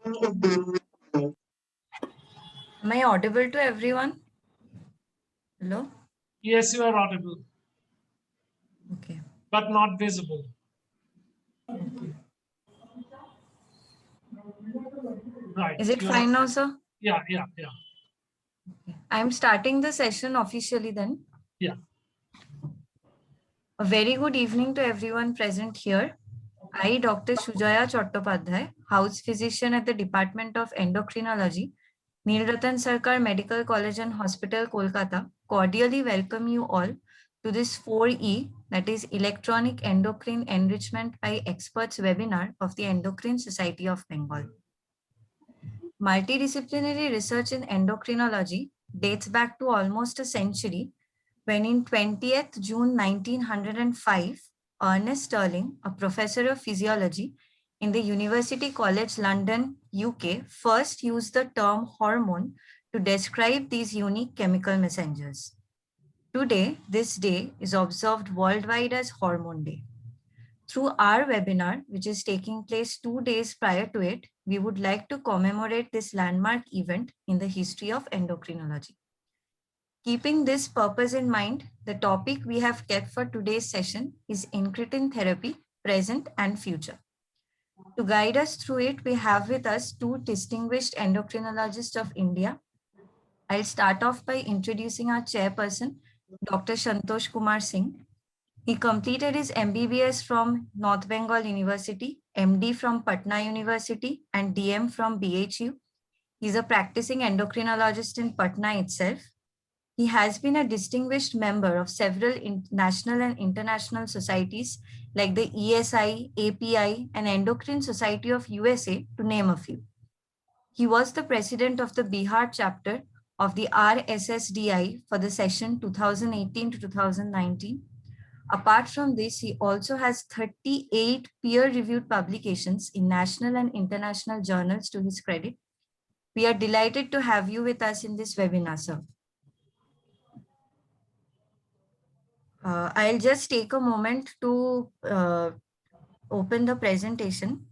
Am I audible to everyone? Hello? Yes, you are audible, Okay. but not visible. Okay. Right. Is it You are, fine now, sir? yeah. I'm starting the session officially then. Yeah. A very good evening to everyone present here. I, Dr. Shujaya Chattopadhyay, House Physician at the Department of Endocrinology, Neelratan Sarkar Medical College and Hospital, Kolkata, cordially welcome you all to this 4E, that is Electronic Endocrine Enrichment by Experts webinar of the Endocrine Society of Bengal. Multidisciplinary research in endocrinology dates back to almost a century, when in 20th June 1905, Ernest Sterling, a professor of physiology in the University College London, UK, first used the term hormone to describe these unique chemical messengers. Today, this day is observed worldwide as Hormone Day. Through our webinar, which is taking place 2 days prior to it, we would like to commemorate this landmark event in the history of endocrinology. Keeping this purpose in mind, the topic we have kept for today's session is incretin therapy, present and future. To guide us through it, we have with us two distinguished endocrinologists of India. I'll start off by introducing our chairperson, Dr. Santosh Kumar Singh. He completed his MBBS from North Bengal University, MD from Patna University, and DM from BHU. He's a practicing endocrinologist in Patna itself. He has been a distinguished member of several national and international societies like the ESI, API, and Endocrine Society of USA, to name a few. He was the president of the Bihar chapter of the RSSDI for the session 2018 to 2019. Apart from this, he also has 38 peer-reviewed publications in national and international journals to his credit. We are delighted to have you with us in this webinar, sir. I'll just take a moment to open the presentation.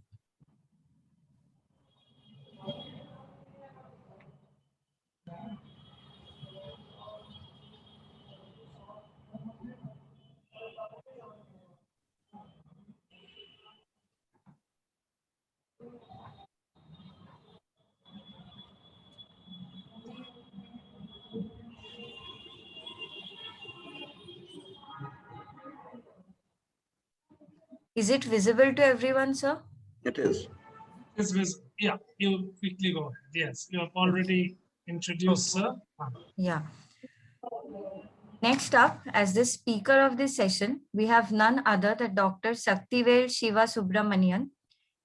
Is it visible to everyone, sir? It is. It's visible. Yeah. You quickly go ahead. Yes. You have already introduced, sir. Yeah. Next up, as the speaker of this session, we have none other than Dr. Saktivel Shiva Subramanian.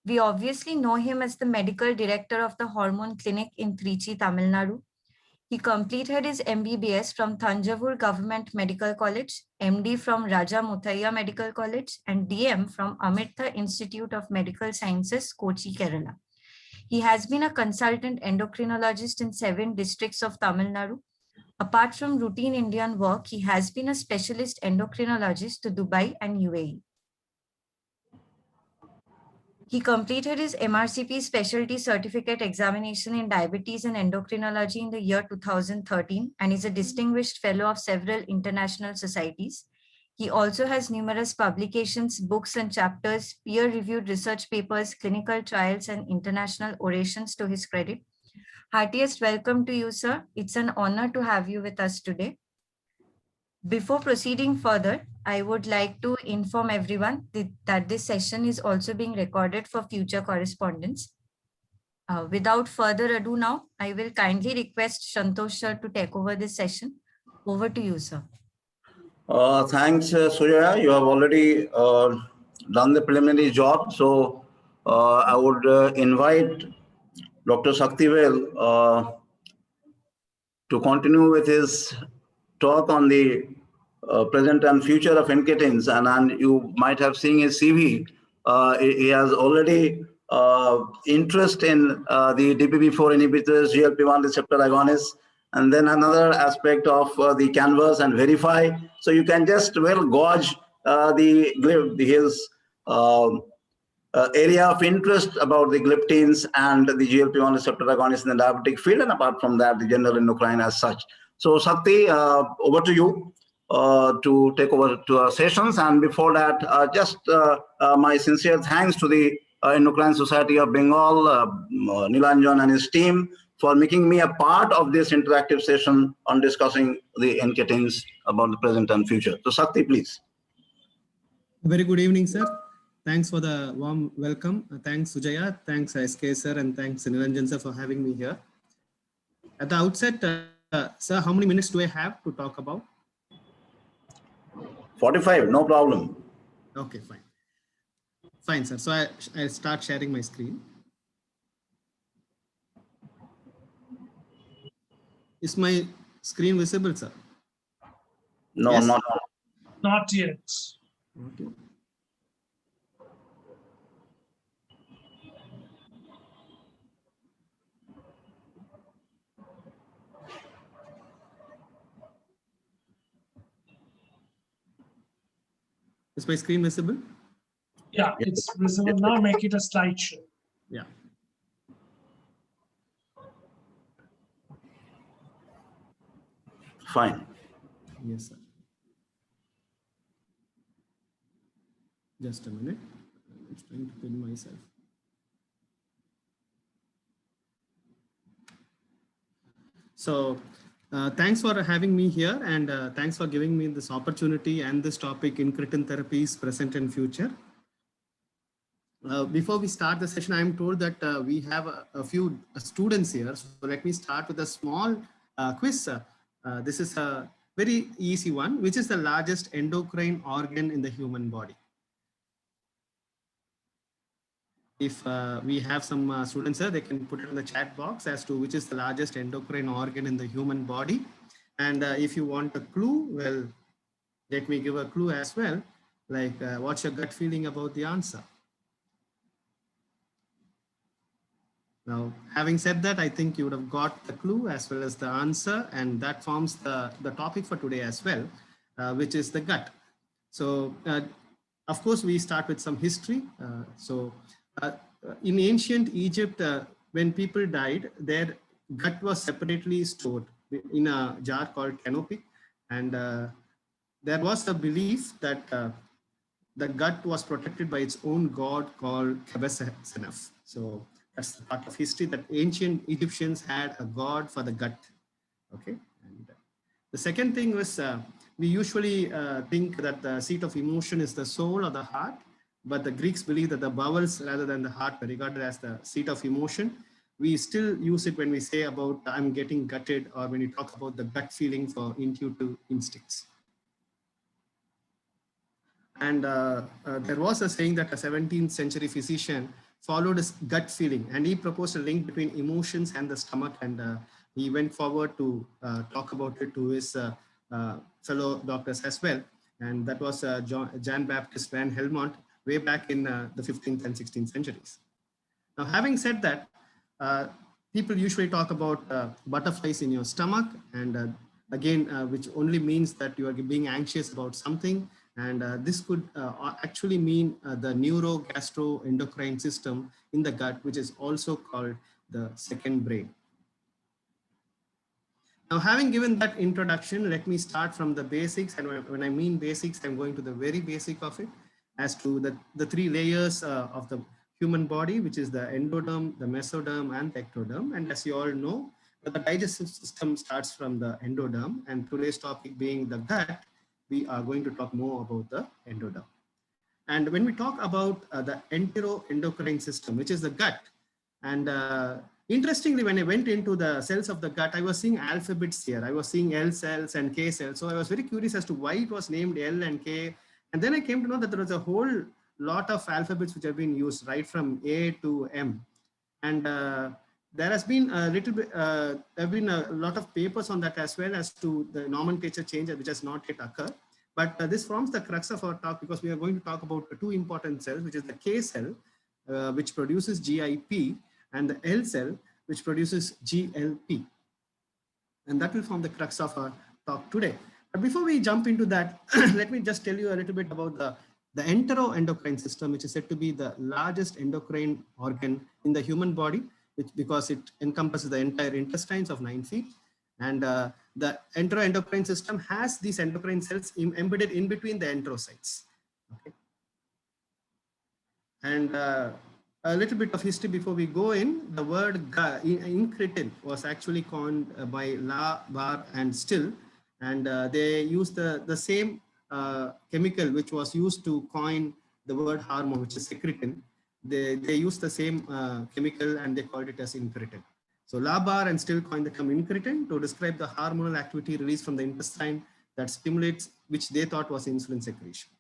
We obviously know him as the medical director of the Hormone Clinic in Trichy, Tamil Nadu. He completed his MBBS from Thanjavur Government Medical College, MD from Raja Muthaiya Medical College, and DM from Amirtha Institute of Medical Sciences, Kochi, Kerala. He has been a consultant endocrinologist in 7 districts of Tamil Nadu. Apart from routine Indian work, he has been a specialist endocrinologist to Dubai and UAE. He completed his MRCP specialty certificate examination in diabetes and endocrinology in the year 2013 and is a distinguished fellow of several international societies. He also has numerous publications, books and chapters, peer-reviewed research papers, clinical trials, and international orations to his credit. Heartiest welcome to you, sir. It's an honor to have you with us today. Before proceeding further, I would like to inform everyone that this session is also being recorded for future correspondence. Without further ado now, I will kindly request Santosh sir to take over this session. Over to you, sir. Thanks, Surya. You have already done the preliminary job. So I would invite Dr. Saktivel to continue with his talk on the present and future of incretins. And you might have seen his CV. He has already interest in the DPP-4 inhibitors, GLP-1 receptor agonists, and then another aspect of the canvas and verify. So you can just well gauge his area of interest about the gliptins and the GLP-1 receptor agonists in the diabetic field, and apart from that, the general endocrine as such. So, Sakti, over to you to take over to our sessions. And before that, just my sincere thanks to the Endocrine Society of Bengal, Nilanjan and his team, for making me a part of this interactive session on discussing the incretins about the present and future. So, Sakti, please. Very good evening, sir. Thanks for the warm welcome. Thanks, Sujaya. Thanks, SK sir, and thanks, Nilanjan sir, for having me here. At the outset, sir, how many minutes do I have to talk about? 45, no problem. Okay, fine. Fine, sir. So I'll start sharing my screen. Is my screen visible, sir? No, Yes? Not yet. Okay. Is my screen visible? Yeah, it's visible now. Make it a slideshow. Yeah. Fine. Yes, sir. Just a minute. I'm just trying to pin myself. So thanks for having me here, and thanks for giving me this opportunity and this topic, incretin therapies, present and future. Before we start the session, I'm told that we have a few students here. So let me start with a small quiz. This is a very easy one. Which is the largest endocrine organ in the human body? If we have some students here, they can put it in the chat box as to which is the largest endocrine organ in the human body. And if you want a clue, well, let me give a clue as well. Like, what's your gut feeling about the answer? Now, having said that, I think you would have got the clue as well as the answer, and that forms the topic for today as well, which is the gut. So, of course, we start with some history. In ancient Egypt, when people died, their gut was separately stored in a jar called canopy, and there was a belief that the gut was protected by its own god called Khebessenef. So that's the part of history, that ancient Egyptians had a god for the gut. Okay. And the second thing was we usually think that the seat of emotion is the soul or the heart, but the Greeks believe that the bowels rather than the heart were regarded as the seat of emotion. We still use it when we say about I'm getting gutted, or when we talk about the gut feeling for intuitive instincts. And there was a saying that a 17th century physician followed his gut feeling, and he proposed a link between emotions and the stomach, and he went forward to talk about it to his fellow doctors as well. And that was Jean Baptiste van Helmont, way back in the 15th and 16th centuries. Now, having said that, people usually talk about butterflies in your stomach, and again, which only means that you are being anxious about something. And this could actually mean the neurogastroendocrine system in the gut, which is also called the second brain. Now, having given that introduction, let me start from the basics. And when I mean basics, I'm going to the very basic of it, as to the three layers of the human body, which is the endoderm, the mesoderm, and the ectoderm. And as you all know, the digestive system starts from the endoderm, and today's topic being the gut, we are going to talk more about the endoderm. And when we talk about the enteroendocrine system, which is the gut, and interestingly, when I went into the cells of the gut, I was seeing alphabets here. I was seeing L cells and K cells. So I was very curious as to why it was named L and K. And then I came to know that there was a whole lot of alphabets which have been used, right from A to M. And there has been a little bit, there have been a lot of papers on that as well, as to the nomenclature change, which has not yet occurred. But this forms the crux of our talk, because we are going to talk about two important cells, which is the K cell, which produces GIP, and the L cell, which produces GLP. And that will form the crux of our talk today. But before we jump into that, let me just tell you a little bit about the enteroendocrine system, which is said to be the largest endocrine organ in the human body, because it encompasses the entire intestines of 9 feet. And the enteroendocrine system has these endocrine cells embedded in between the enterocytes. Okay. And a little bit of history before we go in. The word incretin was actually coined by La, Bar, and Still, and they used the same chemical which was used to coin the word hormone, which is secretin. They used the same chemical and they called it as incretin. So La, Bar, and Still coined the term incretin to describe the hormonal activity released from the intestine that stimulates, which they thought was insulin secretion.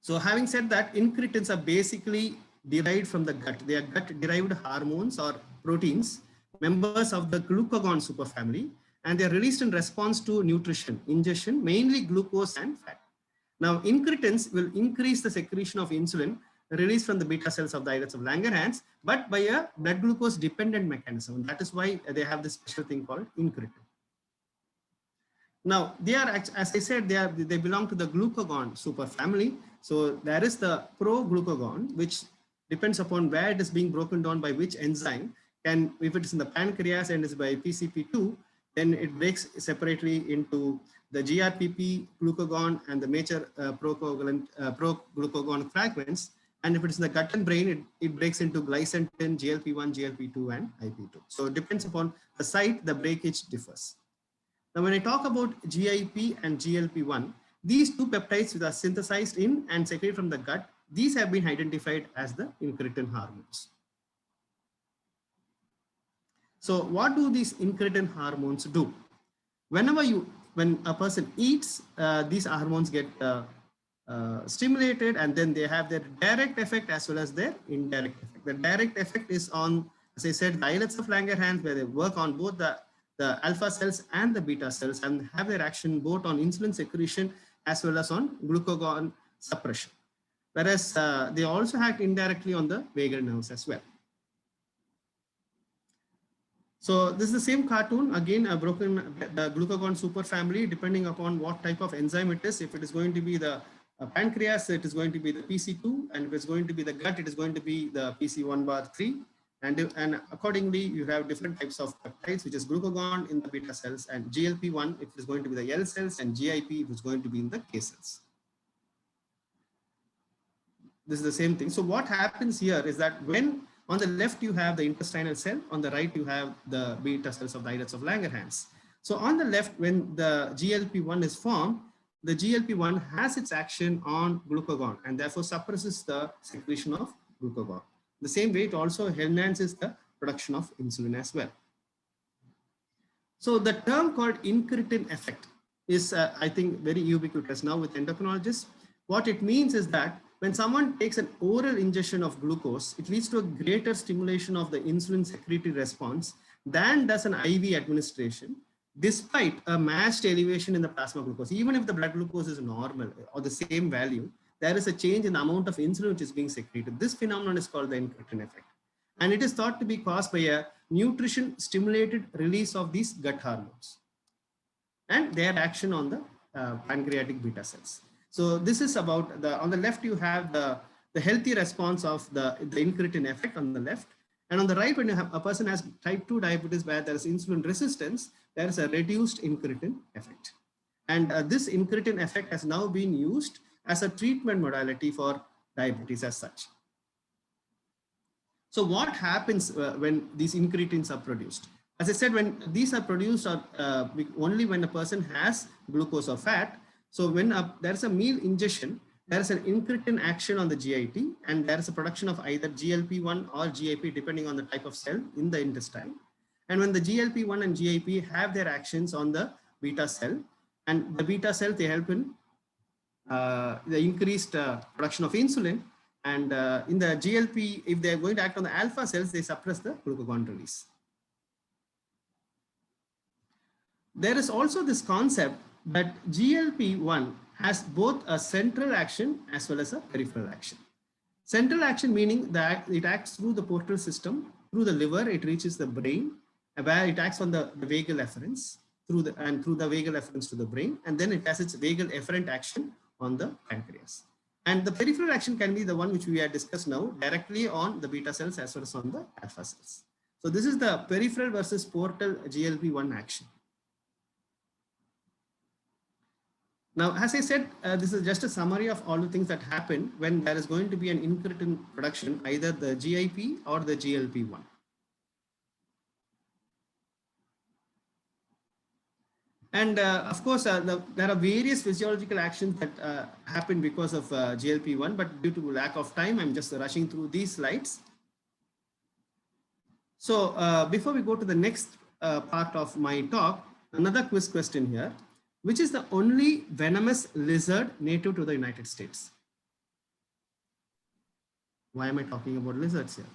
So having said that, incretins are basically derived from the gut. They are gut-derived hormones or proteins, members of the glucagon superfamily, and they are released in response to nutrition, ingestion, mainly glucose and fat. Now, incretins will increase the secretion of insulin released from the beta cells of the islets of Langerhans, but by a blood glucose dependent mechanism. That is why they have this special thing called incretin. Now, they are, as I said, they belong to the glucagon superfamily. So there is the pro-glucagon, which depends upon where it is being broken down by which enzyme. And if it is in the pancreas and is by PCP2, then it breaks separately into the GRPP, glucagon, and the major pro-glucagon fragments. And if it is in the gut and brain, it breaks into glycine, GLP1, GLP2, and IP2. So it depends upon the site, the breakage differs. Now, when I talk about GIP and GLP1, these two peptides which are synthesized in and secreted from the gut, these have been identified as the incretin hormones. So what do these incretin hormones do? When a person eats, these hormones get stimulated, and then they have their direct effect as well as their indirect effect. The direct effect is on, as I said, the islets of Langerhans, where they work on both the alpha cells and the beta cells and have their action both on insulin secretion as well as on glucagon suppression. Whereas they also act indirectly on the vagal nerves as well. So this is the same cartoon, again, the glucagon superfamily, depending upon what type of enzyme it is. If it is going to be the pancreas, it is going to be the PC2, and if it's going to be the gut, it is going to be the PC1/3. And accordingly, you have different types of peptides, which is glucagon in the beta cells, and GLP1 if it is going to be the L cells, and GIP if it's going to be in the K cells. This is the same thing. So what happens here is that when on the left you have the intestinal cell, on the right you have the beta cells of the islets of Langerhans. So on the left, when the GLP1 is formed, the GLP1 has its action on glucagon and therefore suppresses the secretion of glucagon. The same way, it also enhances the production of insulin as well. So the term called incretin effect is, I think, very ubiquitous now with endocrinologists. What it means is that when someone takes an oral ingestion of glucose, it leads to a greater stimulation of the insulin secretory response than does an IV administration, despite a matched elevation in the plasma glucose. Even if the blood glucose is normal or the same value, there is a change in the amount of insulin which is being secreted. This phenomenon is called the incretin effect. And it is thought to be caused by a nutrition stimulated release of these gut hormones and their action on the pancreatic beta cells. So this is about on the left, you have the healthy response of the incretin effect on the left. And on the right, when you have a person has type 2 diabetes where there is insulin resistance, there is a reduced incretin effect. And this incretin effect has now been used as a treatment modality for diabetes as such. So what happens when these incretins are produced? As I said, when these are produced only when a person has glucose or fat. So when there is a meal ingestion, there is an incretin action on the GIT, and there is a production of either GLP1 or GIP depending on the type of cell in the intestine. And when the GLP1 and GIP have their actions on the beta cell, and the beta cell, they help in the increased production of insulin, and in the GLP, if they are going to act on the alpha cells, they suppress the glucagon release. There is also this concept that GLP-1 has both a central action as well as a peripheral action. Central action meaning that it acts through the portal system, through the liver, it reaches the brain, where it acts on the vagal efferents, through the vagal efferents to the brain, and then it has its vagal efferent action on the pancreas. And the peripheral action can be the one which we have discussed now, directly on the beta cells as well as on the alpha cells. So this is the peripheral versus portal GLP-1 action. Now, as I said, this is just a summary of all the things that happen when there is going to be an incretin production, either the GIP or the GLP-1. And of course, there are various physiological actions that happen because of GLP-1, but due to lack of time, I'm just rushing through these slides. So before we go to the next part of my talk, another quiz question here. Which is the only venomous lizard native to the United States? Why am I talking about lizards here?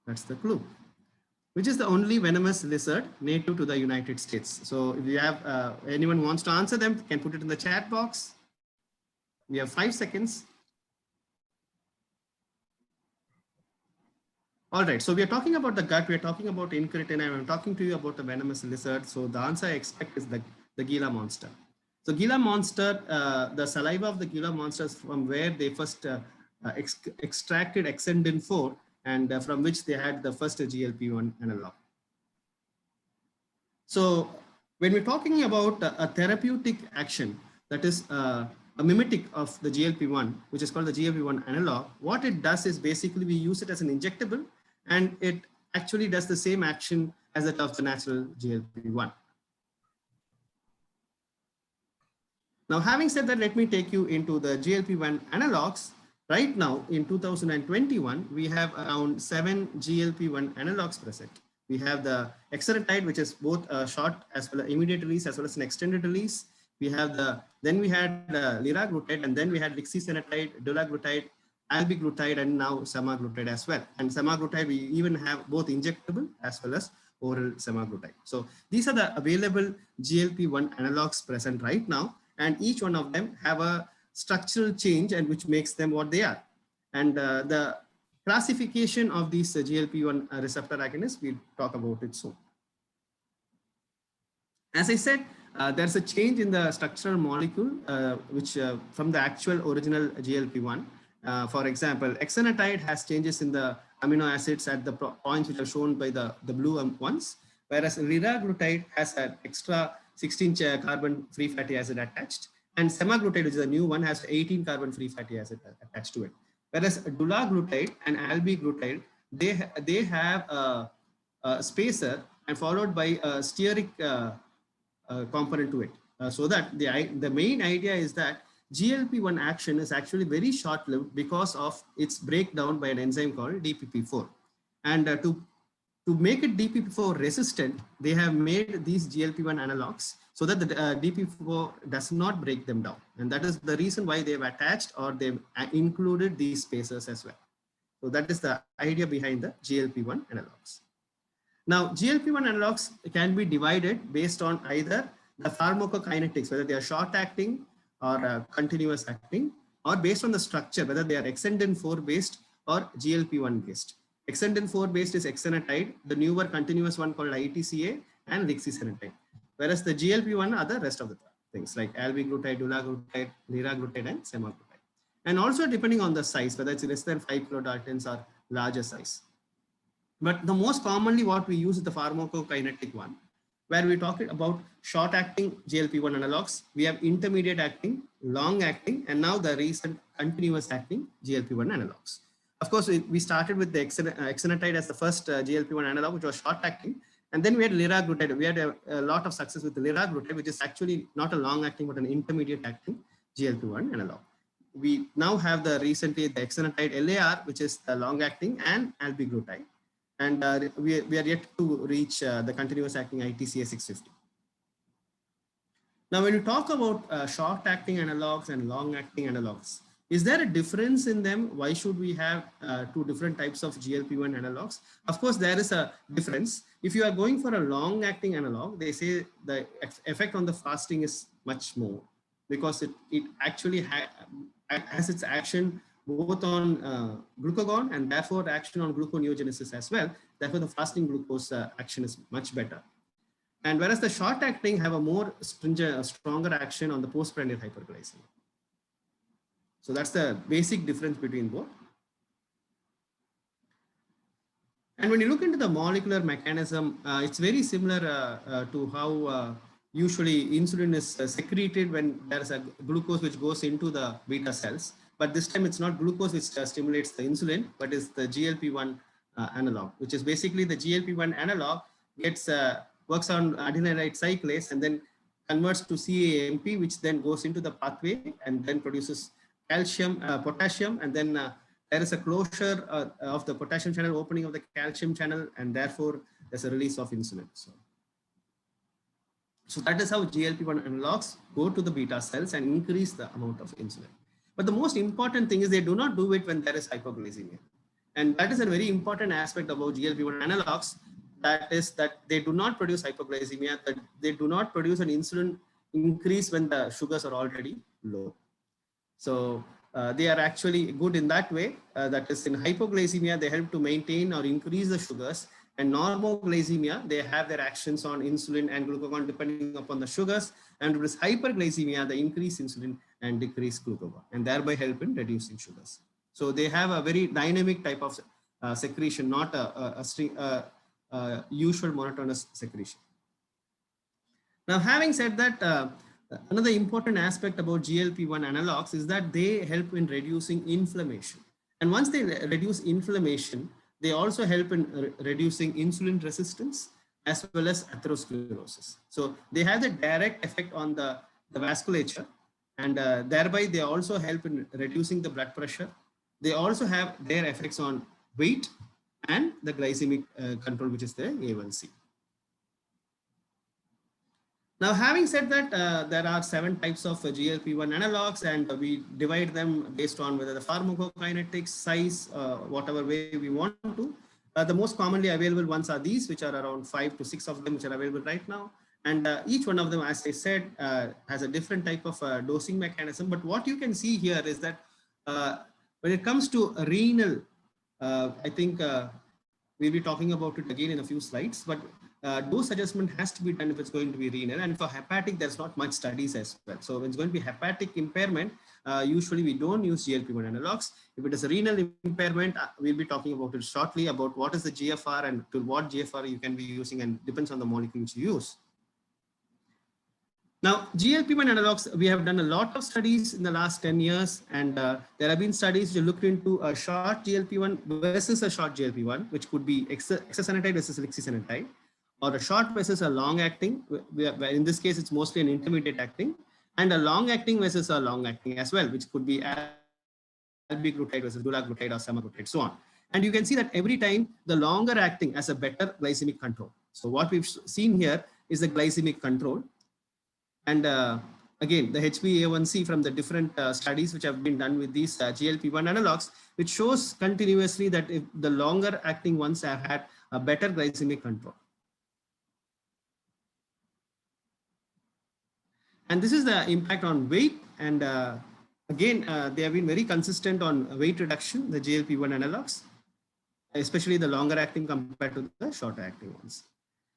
That's the clue. Which is the only venomous lizard native to the United States? So if you have anyone wants to answer them, can put it in the chat box. We have 5 seconds. All right, so we are talking about the gut, we are talking about incretin, and I'm talking to you about the venomous lizard. So the answer I expect is the Gila monster. So Gila monster, the saliva of the Gila monster is from where they first extracted Exendin 4, and from which they had the first GLP-1 analog. So when we're talking about a therapeutic action, that is a mimetic of the GLP-1, which is called the GLP-1 analog, what it does is basically we use it as an injectable, and it actually does the same action as that of the natural GLP-1. Now, having said that, let me take you into the GLP-1 analogs. Right now, in 2021, we have around 7 GLP-1 analogs present. We have the exenatide, which is both a short as well as immediate release as well as an extended release. We have then we had liraglutide, and then we had lixisenatide, dulaglutide, albiglutide, and now semaglutide as well. And semaglutide, we even have both injectable as well as oral semaglutide. So these are the available GLP-1 analogs present right now. And each one of them have a structural change and which makes them what they are. And the classification of these GLP-1 receptor agonists, we'll talk about it soon. As I said, there's a change in the structural molecule, which from the actual original GLP-1. For example, exenatide has changes in the amino acids at the points which are shown by the blue ones, whereas liraglutide has an extra 16 carbon free fatty acid attached, and semaglutide, which is a new one, has 18 carbon free fatty acid attached to it. Whereas dulaglutide and albiglutide, they have a spacer and followed by a steric component to it. So that the main idea is that GLP-1 action is actually very short-lived because of its breakdown by an enzyme called DPP4. And to make it DPP4 resistant, they have made these GLP-1 analogs so that the DPP4 does not break them down. And that is the reason why they've attached or they've included these spacers as well. So that is the idea behind the GLP-1 analogs. Now, GLP-1 analogs can be divided based on either the pharmacokinetics, whether they are short-acting or continuous acting, or based on the structure, whether they are Exendin 4 based or GLP-1 based. Exendin 4 based is exenatide, the newer continuous one called ITCA and lixisenatide. Whereas the GLP-1 are the rest of the things like albiglutide, dulaglutide, liraglutide, and semaglutide. And also depending on the size, whether it's less than 5 kilodaltons or larger size. But the most commonly what we use is the pharmacokinetic one, where we're talking about short acting GLP-1 analogs. We have intermediate acting, long acting, and now the recent continuous acting GLP-1 analogs. Of course, we started with the exenatide as the first GLP-1 analog, which was short acting. And then we had liraglutide. We had a lot of success with the liraglutide, which is actually not a long acting, but an intermediate acting GLP-1 analog. We now have recently the exenatide LAR, which is the long acting, and albiglutide. And we are yet to reach the continuous acting ITCA 650. Now, when you talk about short acting analogs and long acting analogs, is there a difference in them? Why should we have two different types of GLP-1 analogs? Of course, there is a difference. If you are going for a long acting analog, they say the effect on the fasting is much more because it actually has its action both on glucagon and therefore action on gluconeogenesis as well. Therefore, the fasting glucose action is much better. And whereas the short acting have a more stringent, stronger action on the postprandial hyperglycemia. So that's the basic difference between both. And when you look into the molecular mechanism, it's very similar to how usually insulin is secreted when there's a glucose which goes into the beta cells. But this time it's not glucose which stimulates the insulin, but it's the GLP-1 analog, which is basically the GLP-1 analog gets works on adenylate cyclase and then converts to CAMP, which then goes into the pathway and then produces calcium, potassium, and then there is a closure of the potassium channel, opening of the calcium channel, and therefore there's a release of insulin. So that is how GLP-1 analogs go to the beta cells and increase the amount of insulin. But the most important thing is they do not do it when there is hypoglycemia. And that is a very important aspect about GLP-1 analogs. That is that they do not produce hypoglycemia, that they do not produce an insulin increase when the sugars are already low. So they are actually good in that way. That is, in hypoglycemia, they help to maintain or increase the sugars, and normoglycemia, they have their actions on insulin and glucagon depending upon the sugars, and with hyperglycemia, they increase insulin and decrease glucagon, and thereby help in reducing sugars. So they have a very dynamic type of secretion, not a usual monotonous secretion. Now, having said that, another important aspect about GLP-1 analogs is that they help in reducing inflammation. And once they reduce inflammation, they also help in reducing insulin resistance as well as atherosclerosis. So they have the direct effect on the vasculature, and thereby they also help in reducing the blood pressure. They also have their effects on weight and the glycemic control, which is the A1C. Now, having said that, there are 7 types of GLP-1 analogs, and we divide them based on whether the pharmacokinetics, size, whatever way we want to. The most commonly available ones are these, which are around 5 to 6 of them, which are available right now. And each one of them, as I said, has a different type of dosing mechanism. But what you can see here is that when it comes to renal, I think we'll be talking about it again in a few slides, but dose adjustment has to be done if it's going to be renal, and for hepatic, there's not much studies as well. So when it's going to be hepatic impairment, usually we don't use GLP-1 analogs. If it is a renal impairment, we'll be talking about it shortly about what is the GFR and to what GFR you can be using, and depends on the molecule which you use. Now, GLP-1 analogs, we have done a lot of studies in the last 10 years, and there have been studies which looked into a short GLP-1 versus a short GLP-1, which could be exasenatide versus lixisenatide, or a short versus a long-acting. In this case, it's mostly an intermediate-acting, and a long-acting versus a long-acting as well, which could be albiglutide versus dulaglutide or semaglutide, so on. And you can see that every time the longer-acting has a better glycemic control. So what we've seen here is the glycemic control. And again, the HbA1c from the different studies which have been done with these GLP-1 analogs, which shows continuously that if the longer acting ones have had a better glycemic control. And this is the impact on weight. And again, they have been very consistent on weight reduction, the GLP-1 analogs, especially the longer acting compared to the shorter acting ones.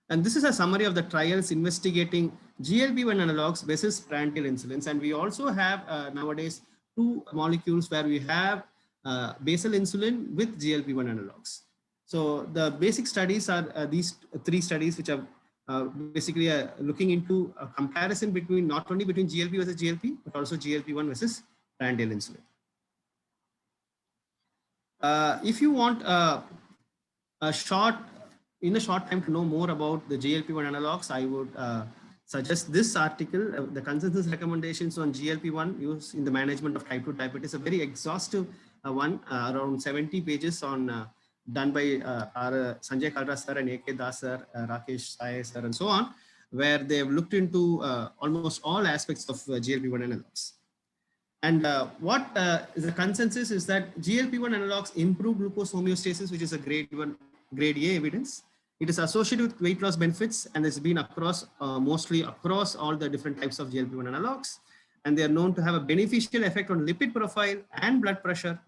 And this is a summary of the trials investigating GLP-1 analogs versus prandial insulins. And we also have nowadays 2 molecules where we have basal insulin with GLP-1 analogs. So the basic studies are these 3 studies, which are basically looking into a comparison between not only between GLP versus GLP, but also GLP-1 versus prandial insulin. If you want in a short time to know more about the GLP-1 analogs, I would suggest this article, the consensus recommendations on GLP-1 use in the management of type 2 diabetes, a very exhaustive one, around 70 pages on done by Sanjay Kalra sir and A.K. Das sir, Rakesh Sai sir, and so on, where they have looked into almost all aspects of GLP-1 analogs. And what is the consensus is that GLP-1 analogs improve glucose homeostasis, which is a grade A evidence. It is associated with weight loss benefits, and it's been across mostly across all the different types of GLP-1 analogs. And they are known to have a beneficial effect on lipid profile and blood pressure.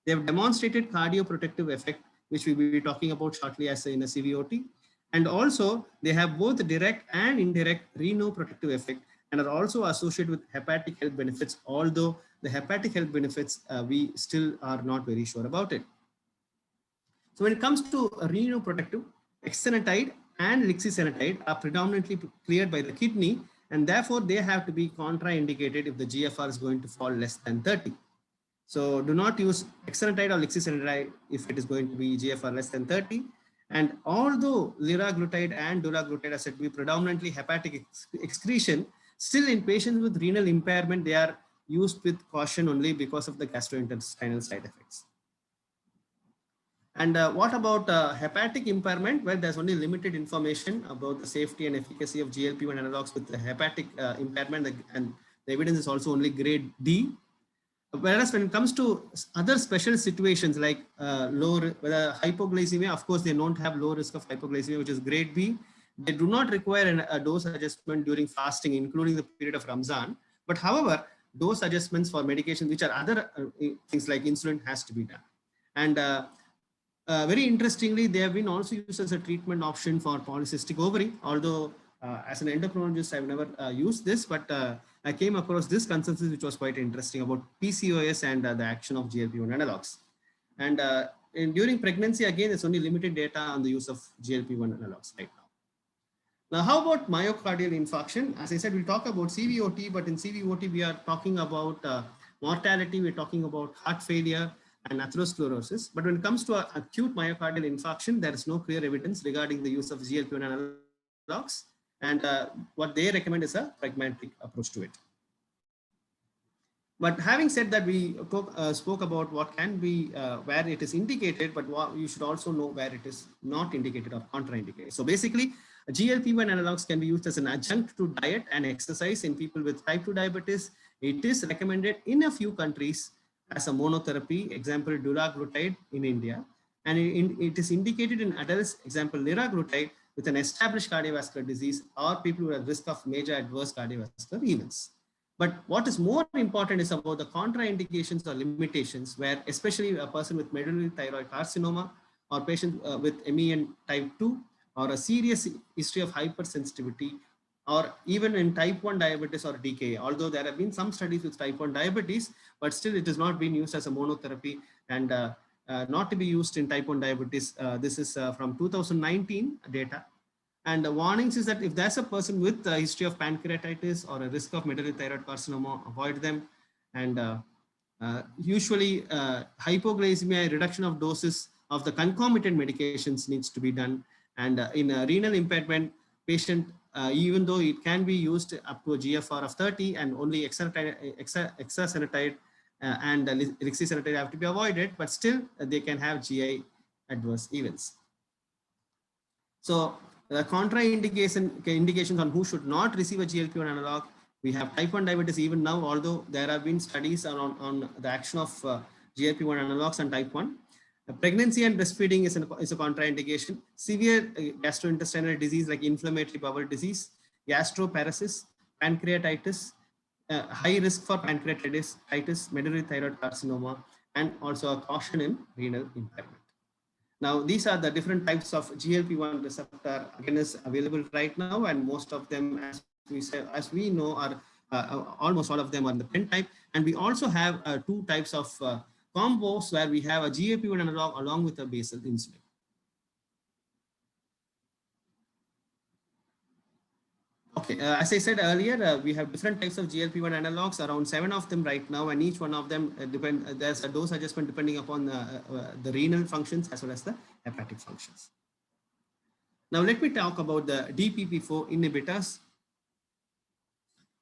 They have demonstrated cardioprotective effect, which we will be talking about shortly as in a CVOT. And also they have both direct and indirect renoprotective effect, and are also associated with hepatic health benefits, although the hepatic health benefits, we still are not very sure about it. So when it comes to renoprotective, exenatide and lixisenatide are predominantly cleared by the kidney, and therefore they have to be contraindicated if the GFR is going to fall less than 30. So do not use exenatide or lixisenatide if it is going to be GFR less than 30. And although liraglutide and dulaglutide are said to be predominantly hepatic excretion, still in patients with renal impairment, they are used with caution only because of the gastrointestinal side effects. And what about hepatic impairment? Well, there's only limited information about the safety and efficacy of GLP-1 analogs with the hepatic impairment, and the evidence is also only grade D. Whereas when it comes to other special situations like low hypoglycemia, of course, they don't have low risk of hypoglycemia, which is grade B. They do not require a dose adjustment during fasting, including the period of Ramzan. But however, dose adjustments for medication, which are other things like insulin, has to be done. And very interestingly, they have been also used as a treatment option for polycystic ovary, although as an endocrinologist, I've never used this, but I came across this consensus, which was quite interesting about PCOS and the action of GLP-1 analogs. And during pregnancy, again, there's only limited data on the use of GLP-1 analogs right now. Now, how about myocardial infarction? As I said, we'll talk about CVOT, but in CVOT, we are talking about mortality, we're talking about heart failure and atherosclerosis. But when it comes to acute myocardial infarction, there is no clear evidence regarding the use of GLP-1 analogs. And what they recommend is a pragmatic approach to it. But having said that, we spoke about what can be where it is indicated, but what you should also know where it is not indicated or contraindicated. So basically, GLP-1 analogs can be used as an adjunct to diet and exercise in people with type 2 diabetes. It is recommended in a few countries as a monotherapy, example dulaglutide in India, and it is indicated in adults, example liraglutide, with an established cardiovascular disease or people who are at risk of major adverse cardiovascular events. But what is more important is about the contraindications or limitations, where especially a person with medullary thyroid carcinoma or patient with MEN type 2 or a serious history of hypersensitivity, or even in type 1 diabetes or DKA, although there have been some studies with type 1 diabetes, but still it has not been used as a monotherapy and not to be used in type 1 diabetes. This is from 2019 data. And the warnings is that if there's a person with a history of pancreatitis or a risk of medullary thyroid carcinoma, avoid them. And usually hypoglycemia, reduction of doses of the concomitant medications needs to be done. And in a renal impairment patient, even though it can be used up to a GFR of 30 and only exenatide and lixisenatide have to be avoided, but still they can have GI adverse events. So the indications on who should not receive a GLP-1 analog, we have type 1 diabetes even now, although there have been studies on the action of GLP-1 analogs on type 1. Pregnancy and breastfeeding is a contraindication. Severe gastrointestinal disease like inflammatory bowel disease, gastroparesis, pancreatitis, high risk for pancreatitis, medullary thyroid carcinoma, and also a caution in renal impairment. Now, these are the different types of GLP-1 receptor agonists available right now, and most of them, as we know, are almost all of them are in the pen type. And we also have two types of combos where we have a GLP-1 analog along with a basal insulin. Okay, as I said earlier, we have different types of GLP-1 analogs, around 7 of them right now, and each one of them there's a dose adjustment depending upon the renal functions as well as the hepatic functions. Now let me talk about the DPP-4 inhibitors.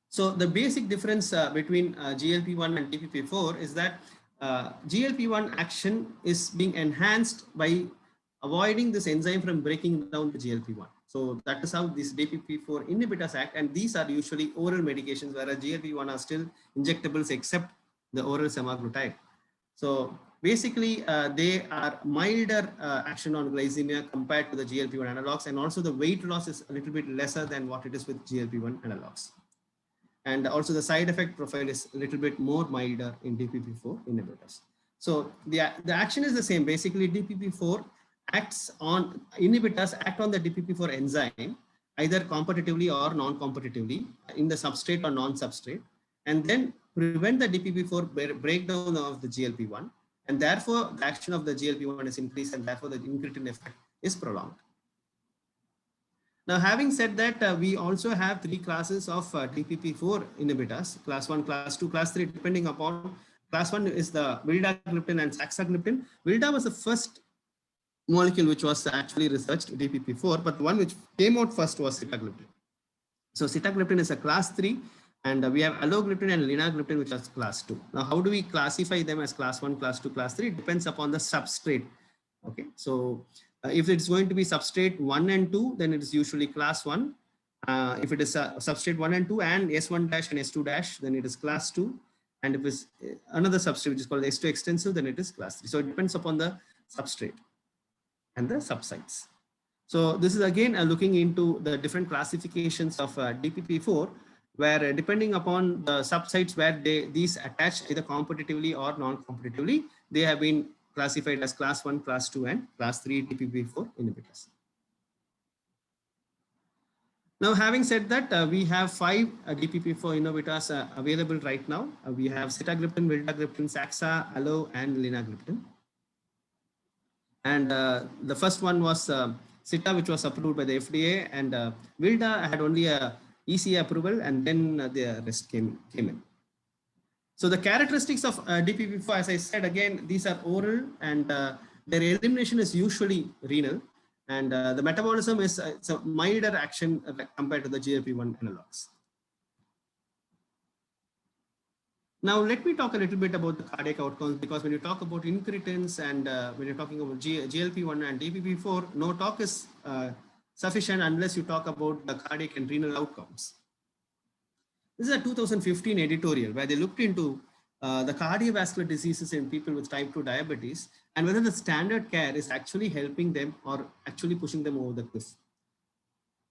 So the basic difference between GLP-1 and DPP-4 is that GLP-1 action is being enhanced by avoiding this enzyme from breaking down the GLP-1. So that is how these DPP-4 inhibitors act, and these are usually oral medications, whereas GLP-1 are still injectables except the oral semaglutide. So basically, they are milder action on glycemia compared to the GLP-1 analogs, and also the weight loss is a little bit lesser than what it is with GLP-1 analogs. And also the side effect profile is a little bit more milder in DPP-4 inhibitors. So the action is the same. Basically, DPP-4 inhibitors act on the DPP-4 enzyme either competitively or non-competitively in the substrate or non-substrate, and then prevent the DPP-4 breakdown of the GLP-1, and therefore the action of the GLP-1 is increased, and therefore the incretin effect is prolonged. Now, having said that, we also have three classes of DPP-4 inhibitors: class 1, class 2, class 3, depending upon. Class 1 is the vildagliptin and saxagliptin. Vilda was the first molecule which was actually researched, DPP-4, but the one which came out first was sitagliptin. So sitagliptin is a class 3, and we have alogliptin and linagliptin, which is class 2. Now, how do we classify them as class 1, class 2, class 3? It depends upon the substrate. Okay, so if it's going to be substrate 1 and 2, then it is usually class 1. If it is substrate 1 and 2 and S1 dash and S2 dash, then it is class 2. And if it's another substrate which is called S2 extensive, then it is class 3. So it depends upon the substrate and the subsites. So this is again looking into the different classifications of DPP-4, where depending upon the subsites where these attach either competitively or non-competitively, they have been classified as class 1, class 2, and class 3 DPP-4 inhibitors. Now, having said that, we have 5 DPP-4 inhibitors available right now. We have sitagliptin, vildagliptin, saxa, alo, and linagliptin. And the first one was Sita, which was approved by the FDA, and Vilda had only a ECA approval, and then the rest came in. So the characteristics of DPP-4, as I said, again, these are oral, and their elimination is usually renal, and the metabolism is it's a milder action compared to the GLP-1 analogs. Now, let me talk a little bit about the cardiac outcomes, because when you talk about incretins and when you're talking about GLP-1 and DPP-4, no talk is sufficient unless you talk about the cardiac and renal outcomes. This is a 2015 editorial where they looked into the cardiovascular diseases in people with type 2 diabetes and whether the standard care is actually helping them or actually pushing them over the cliff.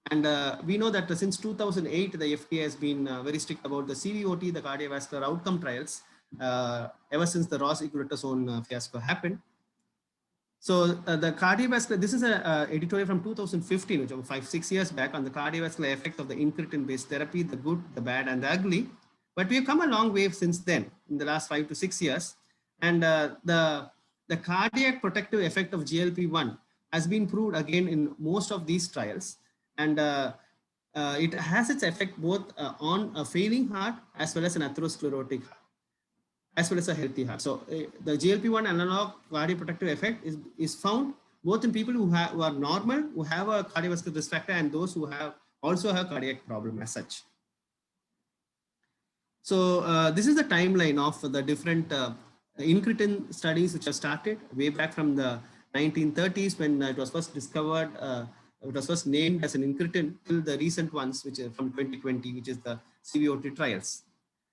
And we know that since 2008, the FDA has been very strict about the CVOT, the cardiovascular outcome trials, ever since the rosiglitazone fiasco happened. So the cardiovascular, this is an editorial from 2015, which was 5-6 years back, on the cardiovascular effect of the incretin-based therapy, the good, the bad, and the ugly. But we've come a long way since then, in the last 5 to 6 years. And the cardiac protective effect of GLP-1 has been proved again in most of these trials. And it has its effect both on a failing heart as well as an atherosclerotic heart, as well as a healthy heart. So the GLP-1 analog cardioprotective effect is found both in people who are normal, who have a cardiovascular risk factor, and those who also have cardiac problem as such. So this is the timeline of the different incretin studies which have started way back from the 1930s when it was first discovered. It was first named as an incretin till the recent ones, which are from 2020, which is the CVOT trials.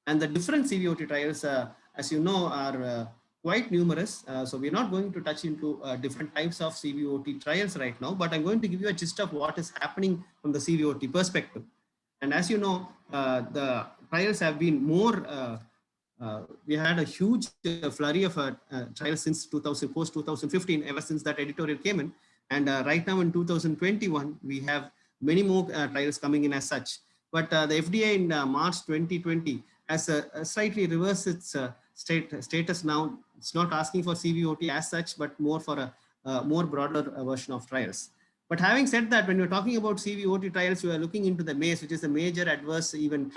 And the different CVOT trials, as you know, are quite numerous. So we're not going to touch into different types of CVOT trials right now, but I'm going to give you a gist of what is happening from the CVOT perspective. And as you know, the trials have been more, we had a huge flurry of trials since post 2015, ever since that editorial came in. And right now in 2021, we have many more trials coming in as such. But the FDA in March 2020 has slightly reversed its status now. It's not asking for CVOT as such, but more for a more broader version of trials. But having said that, when you're talking about CVOT trials, you are looking into the MACE, which is the major adverse event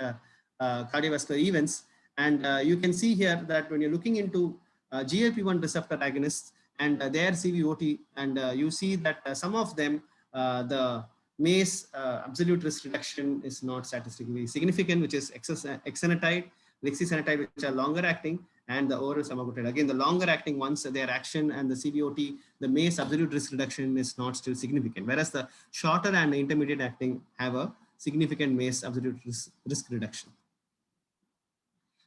cardiovascular events. And you can see here that when you're looking into GLP-1 receptor agonists and their CVOT, and you see that some of them, the MACE absolute risk reduction is not statistically significant, which is exenatide, lixisenatide, which are longer acting, and the oral semaglutide. Again, the longer acting ones, their action and the CVOT, the MACE absolute risk reduction is not still significant, whereas the shorter and the intermediate acting have a significant MACE absolute risk reduction.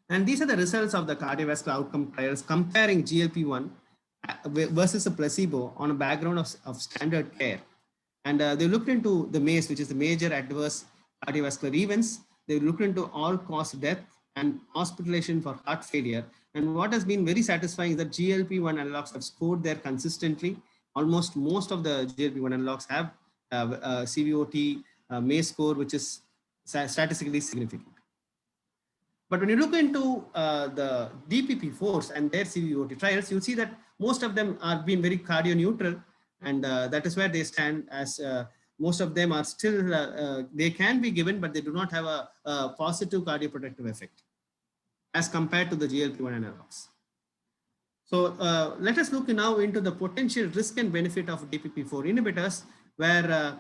And these are the results of the cardiovascular outcome trials comparing GLP-1 versus a placebo on a background of standard care. And they looked into the MACE, which is the major adverse cardiovascular events. They looked into all-cause death and hospitalization for heart failure. And what has been very satisfying is that GLP-1 analogs have scored there consistently. Almost most of the GLP-1 analogs have CVOT MACE score, which is statistically significant. But when you look into the DPP-4s and their CVOT trials, you'll see that most of them are being very cardio neutral, and that is where they stand, as most of them are still, they can be given, but they do not have a positive cardioprotective effect as compared to the GLP-1 analogs. So let us look now into the potential risk and benefit of DPP-4 inhibitors, where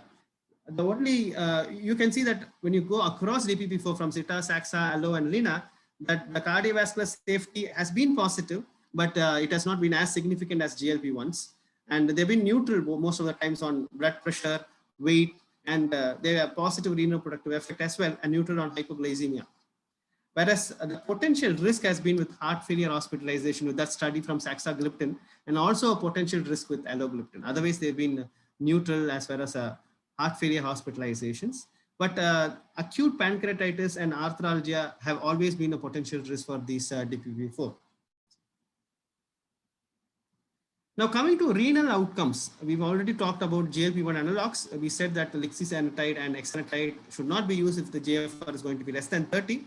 the only, you can see that when you go across DPP-4 from Sita, Saxa, Allo, and Lina, that the cardiovascular safety has been positive, but it has not been as significant as GLP-1s. And they've been neutral most of the times on blood pressure, weight, and they have positive renal protective effect as well, and neutral on hypoglycemia. Whereas the potential risk has been with heart failure hospitalization with that study from saxagliptin, and also a potential risk with alogliptin. Otherwise, they've been neutral as far as heart failure hospitalizations. But acute pancreatitis and arthralgia have always been a potential risk for these DPP-4. Now coming to renal outcomes, we've already talked about GLP-1 analogs. We said that lixisenatide and exenatide should not be used if the GFR is going to be less than 30.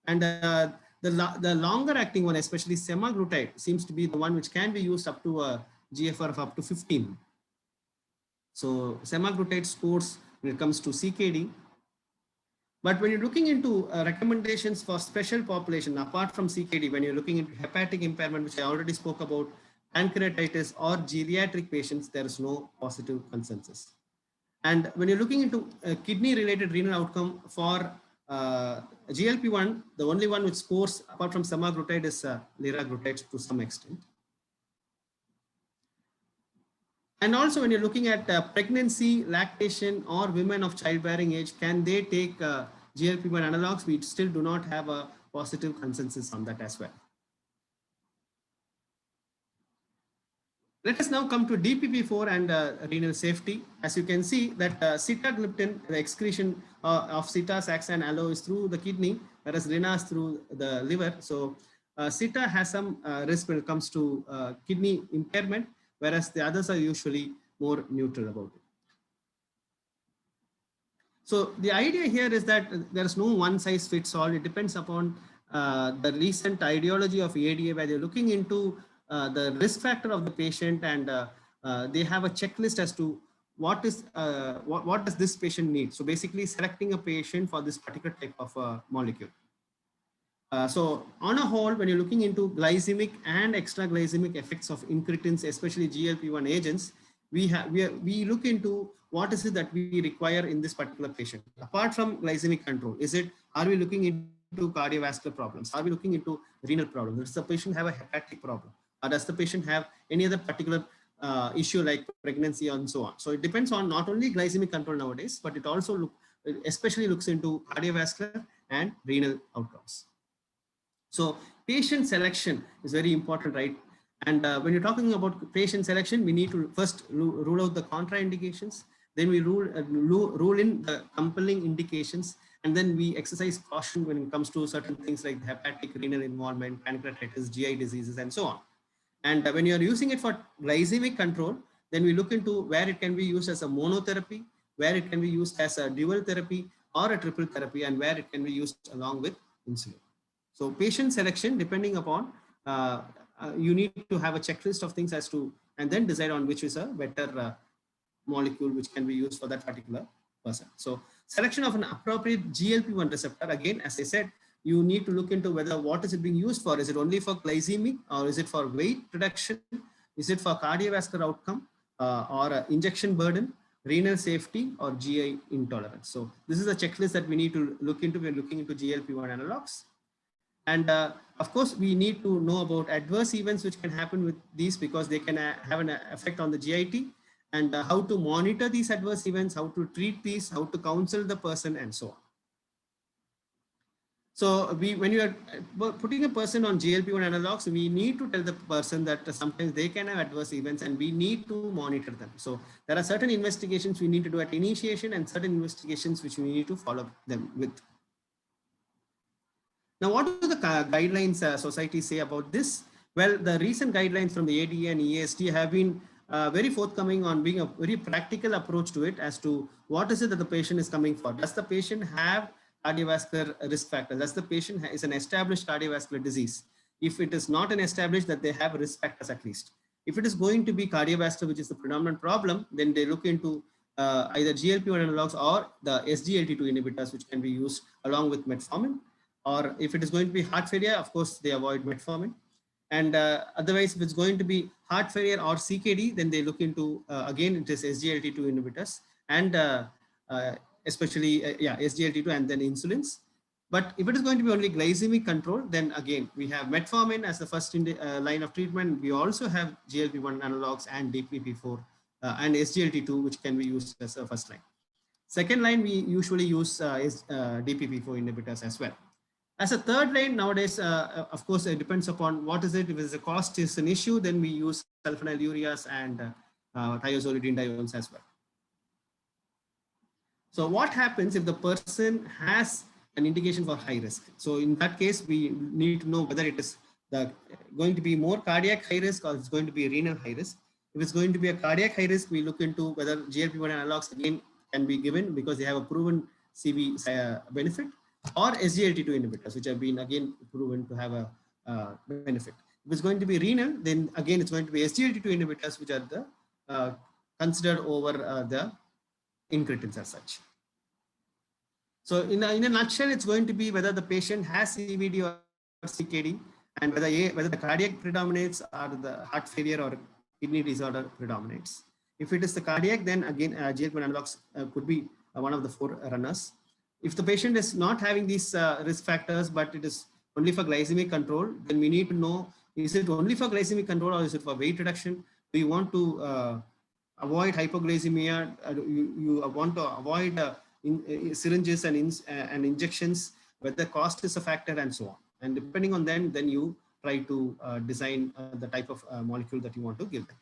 And the longer acting one, especially semaglutide, seems to be the one which can be used up to a GFR of up to 15. So semaglutide scores when it comes to CKD. But when you're looking into recommendations for special population, apart from CKD, when you're looking into hepatic impairment, which I already spoke about, pancreatitis or geriatric patients, there is no positive consensus. And when you're looking into kidney-related renal outcome for GLP-1, the only one which scores apart from semaglutide is liraglutide to some extent. And also when you're looking at pregnancy, lactation, or women of childbearing age, can they take GLP-1 analogs? We still do not have a positive consensus on that as well. Let us now come to DPP-4 and renal safety. As you can see that sitagliptin, the excretion of Sita, Saxa, and Allo is through the kidney, whereas Lina is through the liver. So Sita has some risk when it comes to kidney impairment, whereas the others are usually more neutral about it. So the idea here is that there is no one size fits all. It depends upon the recent ideology of ADA, where they're looking into the risk factor of the patient, and they have a checklist as to what does this patient need. So basically selecting a patient for this particular type of molecule. So on a whole, when you're looking into glycemic and extra glycemic effects of incretins, especially GLP-1 agents, we look into what is it that we require in this particular patient. Apart from glycemic control, are we looking into cardiovascular problems? Are we looking into renal problems? Does the patient have a hepatic problem? Or does the patient have any other particular issue like pregnancy and so on? So it depends on not only glycemic control nowadays, but it also especially looks into cardiovascular and renal outcomes. So patient selection is very important, right? And when you're talking about patient selection, we need to first rule out the contraindications. Then we rule in the compelling indications, and then we exercise caution when it comes to certain things like hepatic renal involvement, pancreatitis, GI diseases, and so on. And when you're using it for glycemic control, then we look into where it can be used as a monotherapy, where it can be used as a dual therapy or a triple therapy, and where it can be used along with insulin. So patient selection, depending upon, you need to have a checklist of things as to, and then decide on which is a better molecule which can be used for that particular person. So selection of an appropriate GLP-1 receptor, again, as I said, you need to look into whether what is it being used for. Is it only for glycemic, or is it for weight reduction? Is it for cardiovascular outcome or injection burden, renal safety, or GI intolerance? So this is a checklist that we need to look into when looking into GLP-1 analogs. And of course, we need to know about adverse events which can happen with these, because they can have an effect on the GIT, and how to monitor these adverse events, how to treat these, how to counsel the person, and so on. So when you are putting a person on GLP-1 analogs, we need to tell the person that sometimes they can have adverse events and we need to monitor them. So there are certain investigations we need to do at initiation and certain investigations which we need to follow them with. Now, what do the guidelines society say about this? Well, the recent guidelines from the ADA and EASD have been very forthcoming on being a very practical approach to it as to what is it that the patient is coming for. Does the patient have cardiovascular risk factors? Does the patient is an established cardiovascular disease? If it is not an established, that they have risk factors at least. If it is going to be cardiovascular, which is the predominant problem, then they look into either GLP-1 analogs or the SGLT2 inhibitors, which can be used along with metformin. Or if it is going to be heart failure, of course, they avoid metformin. And otherwise, if it's going to be heart failure or CKD, then they look into, again, it is SGLT2 inhibitors and especially, SGLT2 and then insulins. But if it is going to be only glycemic control, then again, we have metformin as the first line of treatment. We also have GLP-1 analogs and DPP-4 and SGLT2, which can be used as a first line. Second line, we usually use DPP-4 inhibitors as well. As a third line nowadays, of course, it depends upon what is it. If the cost is an issue, then we use sulfonylureas and thiazolidinediones as well. So what happens if the person has an indication for high risk? So in that case, we need to know whether it is going to be more cardiac high risk or it's going to be renal high risk. If it's going to be a cardiac high risk, we look into whether GLP-1 analogs again can be given because they have a proven CV benefit, or SGLT2 inhibitors, which have been again proven to have a benefit. If it's going to be renal, then again it's going to be SGLT2 inhibitors, which are the considered over the incretins as such. So in a nutshell, it's going to be whether the patient has CVD or CKD, and whether the cardiac predominates or the heart failure or kidney disorder predominates. If it is the cardiac, then again GLP-1 analogs could be one of the 4 runners. If the patient is not having these risk factors, but it is only for glycemic control, then we need to know, is it only for glycemic control or is it for weight reduction? Do you want to avoid hypoglycemia? You want to avoid syringes and injections, whether cost is a factor and so on. And depending on them, then you try to design the type of molecule that you want to give them.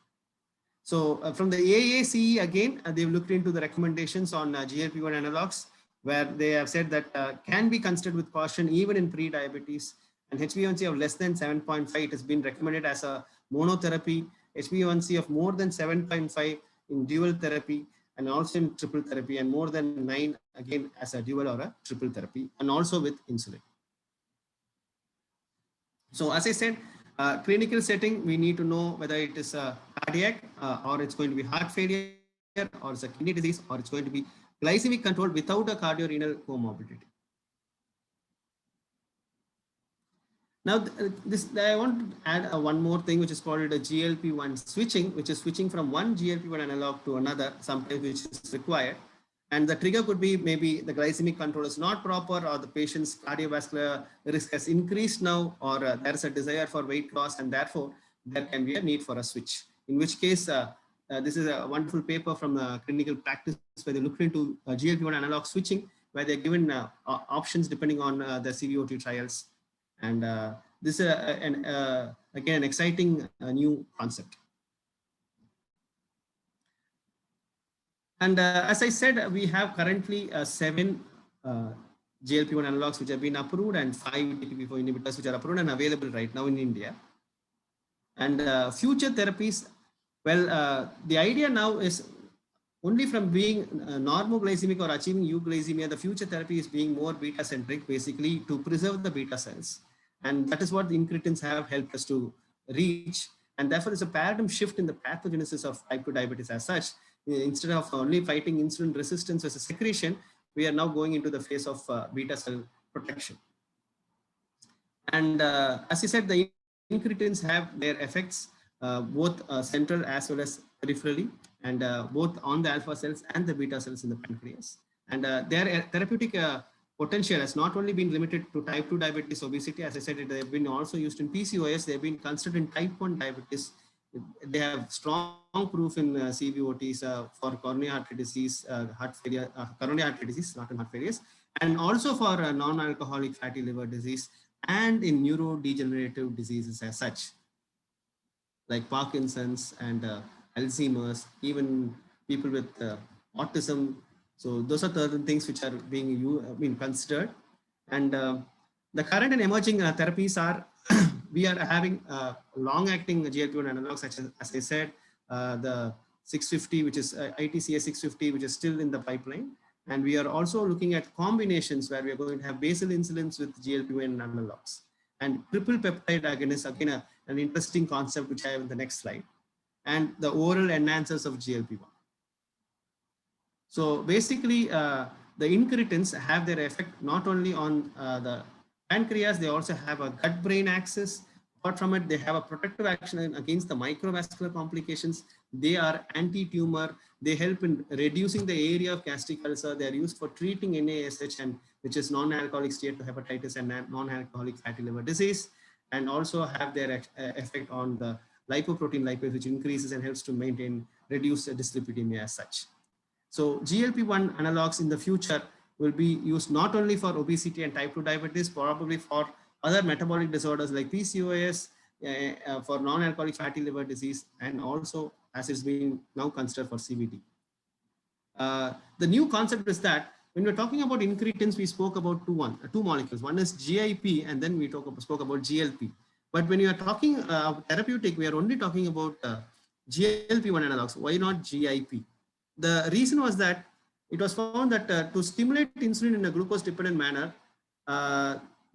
So from the AACE, again, they've looked into the recommendations on GLP-1 analogs, where they have said that can be considered with caution even in pre-diabetes, and HbA1c of less than 7.5, it has been recommended as a monotherapy, HbA1c of more than 7.5 in dual therapy, and also in triple therapy, and more than 9 again as a dual or a triple therapy, and also with insulin. So as I said, clinical setting, we need to know whether it is a cardiac or it's going to be heart failure, or it's a kidney disease, or it's going to be glycemic control without a cardiorenal comorbidity. Now, I want to add one more thing, which is called a GLP-1 switching, which is switching from one GLP-1 analog to another, sometimes which is required. And the trigger could be maybe the glycemic control is not proper, or the patient's cardiovascular risk has increased now, or there is a desire for weight loss, and therefore there can be a need for a switch. In which case, this is a wonderful paper from clinical practice where they looked into GLP-1 analog switching, where they're given options depending on the CVOT trials. And this is again an exciting new concept. And as I said, we have currently 7 GLP-1 analogs which have been approved, and 5 DPP-4 inhibitors which are approved and available right now in India. And future therapies, well, the idea now is only from being normoglycemic or achieving euglycemia, the future therapy is being more beta-centric, basically to preserve the beta cells. And that is what the incretins have helped us to reach. And therefore, there's a paradigm shift in the pathogenesis of type 2 diabetes as such. Instead of only fighting insulin resistance as a secretion, we are now going into the phase of beta cell protection. And as I said, the incretins have their effects both central as well as peripherally, and both on the alpha cells and the beta cells in the pancreas. And their therapeutic potential has not only been limited to type 2 diabetes, obesity. As I said, they have been also used in PCOS. They have been considered in type 1 diabetes. They have strong proof in CVOTs for coronary artery disease, heart failure, coronary artery disease, not in heart failures, and also for non-alcoholic fatty liver disease, and in neurodegenerative diseases as such, like Parkinson's and Alzheimer's, even people with autism. So those are the things which are being considered. And the current and emerging therapies are, we are having long-acting GLP-1 analogs, such as I said, the 650, which is ITCA 650, which is still in the pipeline. And we are also looking at combinations where we are going to have basal insulins with GLP-1 analogs. And triple peptide agonists, again, an interesting concept, which I have in the next slide. And the oral enhancers of GLP-1. So basically, the incretins have their effect not only on the pancreas, they also have a gut-brain axis. Apart from it, they have a protective action against the microvascular complications. They are anti-tumor. They help in reducing the area of gastric ulcer. They are used for treating NASH, and which is non-alcoholic steatohepatitis and non-alcoholic fatty liver disease, and also have their effect on the lipoprotein lipase, which increases and helps to maintain, reduce dyslipidemia as such. So GLP-1 analogs in the future will be used not only for obesity and type 2 diabetes, probably for other metabolic disorders like PCOS, for non-alcoholic fatty liver disease, and also as it's being now considered for CVD. The new concept is that when we're talking about incretins, we spoke about two molecules. One is GIP, and then we spoke about GLP. But when you are talking therapeutic, we are only talking about GLP-1 analogs. Why not GIP? The reason was that it was found that to stimulate insulin in a glucose-dependent manner,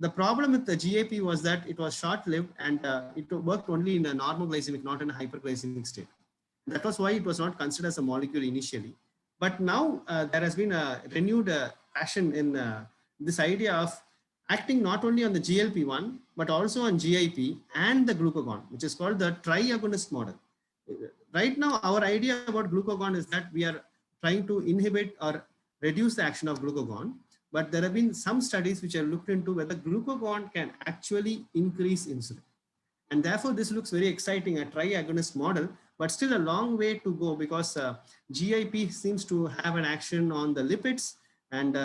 the problem with the GIP was that it was short-lived, and it worked only in a normal glycemic, not in a hyperglycemic state. That was why it was not considered as a molecule initially. But now there has been a renewed passion in this idea of acting not only on the GLP-1, but also on GIP and the glucagon, which is called the triagonist model. Right now, our idea about glucagon is that we are trying to inhibit or reduce the action of glucagon, but there have been some studies which have looked into whether glucagon can actually increase insulin. And therefore, this looks very exciting, a triagonist model, but still a long way to go, because GIP seems to have an action on the lipids, and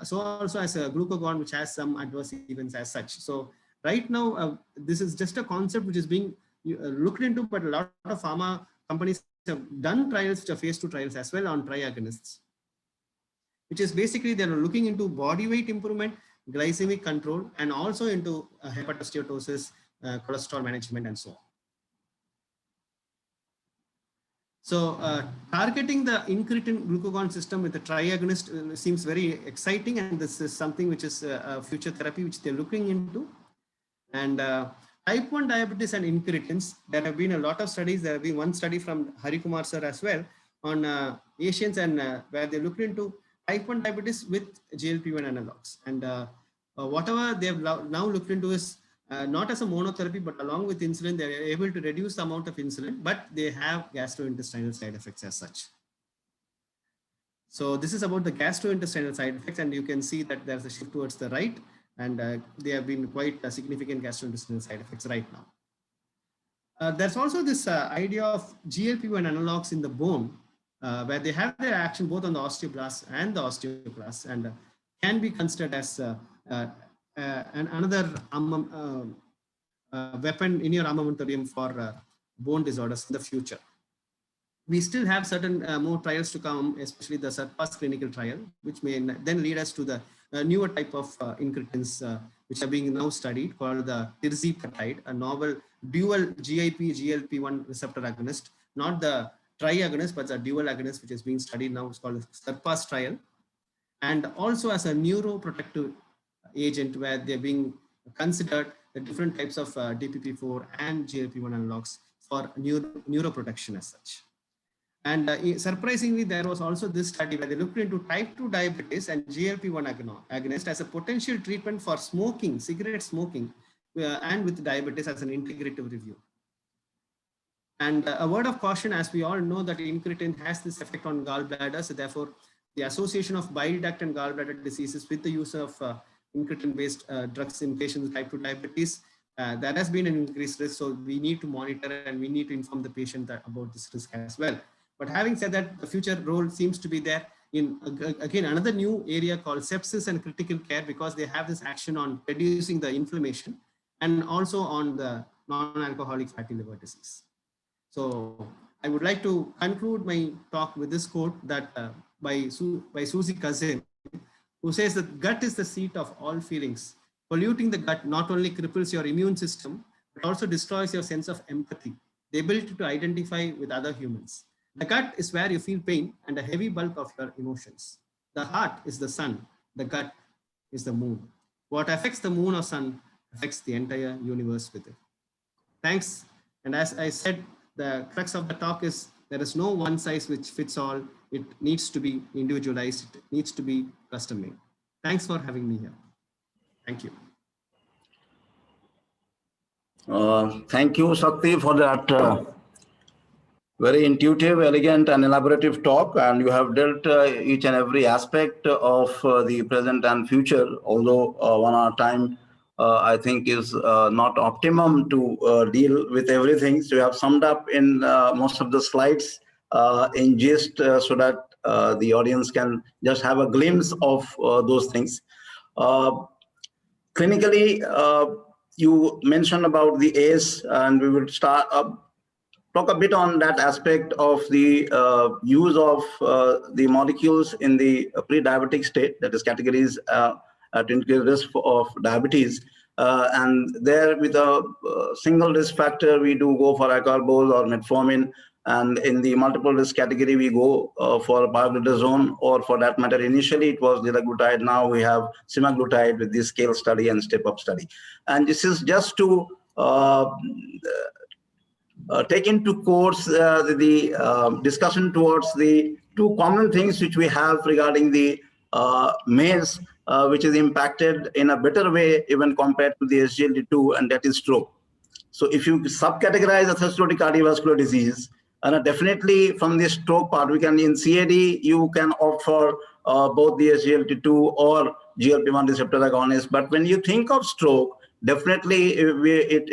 so also as a glucagon, which has some adverse events as such. So right now, this is just a concept which is being looked into, but a lot of pharma companies have done trials, which are phase 2 trials as well, on triagonists, which is basically they're looking into body weight improvement, glycemic control, and also into hepatosteatosis, cholesterol management, and so on. So targeting the incretin glucagon system with the triagonist seems very exciting, and this is something which is a future therapy which they're looking into. And type 1 diabetes and incretins, there have been a lot of studies. There have been one study from Harikumar sir as well on Asians, and where they looked into type 1 diabetes with GLP-1 analogs. And whatever they have now looked into is not as a monotherapy, but along with insulin, they are able to reduce the amount of insulin, but they have gastrointestinal side effects as such. So this is about the gastrointestinal side effects, and you can see that there's a shift towards the right, and they have been quite significant gastrointestinal side effects right now. There's also this idea of GLP-1 analogs in the bone, where they have their action both on the osteoblasts and the osteoclasts, and can be considered as another weapon in your armamentarium for bone disorders in the future. We still have certain more trials to come, especially the SURPASS clinical trial, which may then lead us to the newer type of incretins, which are being now studied, called the tirzepatide, a novel dual GIP-GLP-1 receptor agonist, not the triagonist, but the dual agonist, which is being studied now. It's called the SURPASS trial. And also as a neuroprotective agent, where they're being considered the different types of DPP-4 and GLP-1 analogs for neuroprotection as such. And surprisingly, there was also this study where they looked into type 2 diabetes and GLP-1 agonist as a potential treatment for smoking, cigarette smoking, and with diabetes as an integrative review. And a word of caution, as we all know that incretin has this effect on gallbladder, so therefore the association of bile duct and gallbladder diseases with the use of incretin-based drugs in patients with type 2 diabetes, there has been an increased risk. So we need to monitor and we need to inform the patient about this risk as well. But having said that, the future role seems to be there in, again, another new area called sepsis and critical care, because they have this action on reducing the inflammation and also on the non-alcoholic fatty liver disease. So I would like to conclude my talk with this quote that by Susie Cousin, who says that gut is the seat of all feelings. Polluting the gut not only cripples your immune system, but also destroys your sense of empathy. the ability to identify with other humans. The gut is where you feel pain and a heavy bulk of your emotions. The heart is the sun, the gut is the moon. What affects the moon or sun affects the entire universe with it. Thanks. And as I said, the crux of the talk is there is no one size which fits all. It needs to be individualized. It needs to be custom made. Thanks for having me here. Thank you. Thank you, Shakti, for that very intuitive, elegant, and elaborative talk. And you have dealt each and every aspect of the present and future, although 1 hour time, I think, is not optimum to deal with everything. So you have summed up in most of the slides in gist so that the audience can just have a glimpse of those things. Clinically, you mentioned about the ACE, and we will start talk a bit on that aspect of the use of the molecules in the pre-diabetic state, that is categories at increased risk of diabetes. And there, with a single risk factor, we do go for acarbose or metformin. And in the multiple risk category, we go for pioglitazone, or for that matter, initially it was liraglutide. Now we have semaglutide with the scale study and step-up study. And this is just to take into course the discussion towards the two common things which we have regarding the maize, which is impacted in a better way even compared to the SGLT2, and that is stroke. So if you subcategorize atherosclerotic cardiovascular disease, and definitely from the stroke part, we can, in CAD, you can opt for both the SGLT2 or GLP-1 receptor agonist. But when you think of stroke, definitely it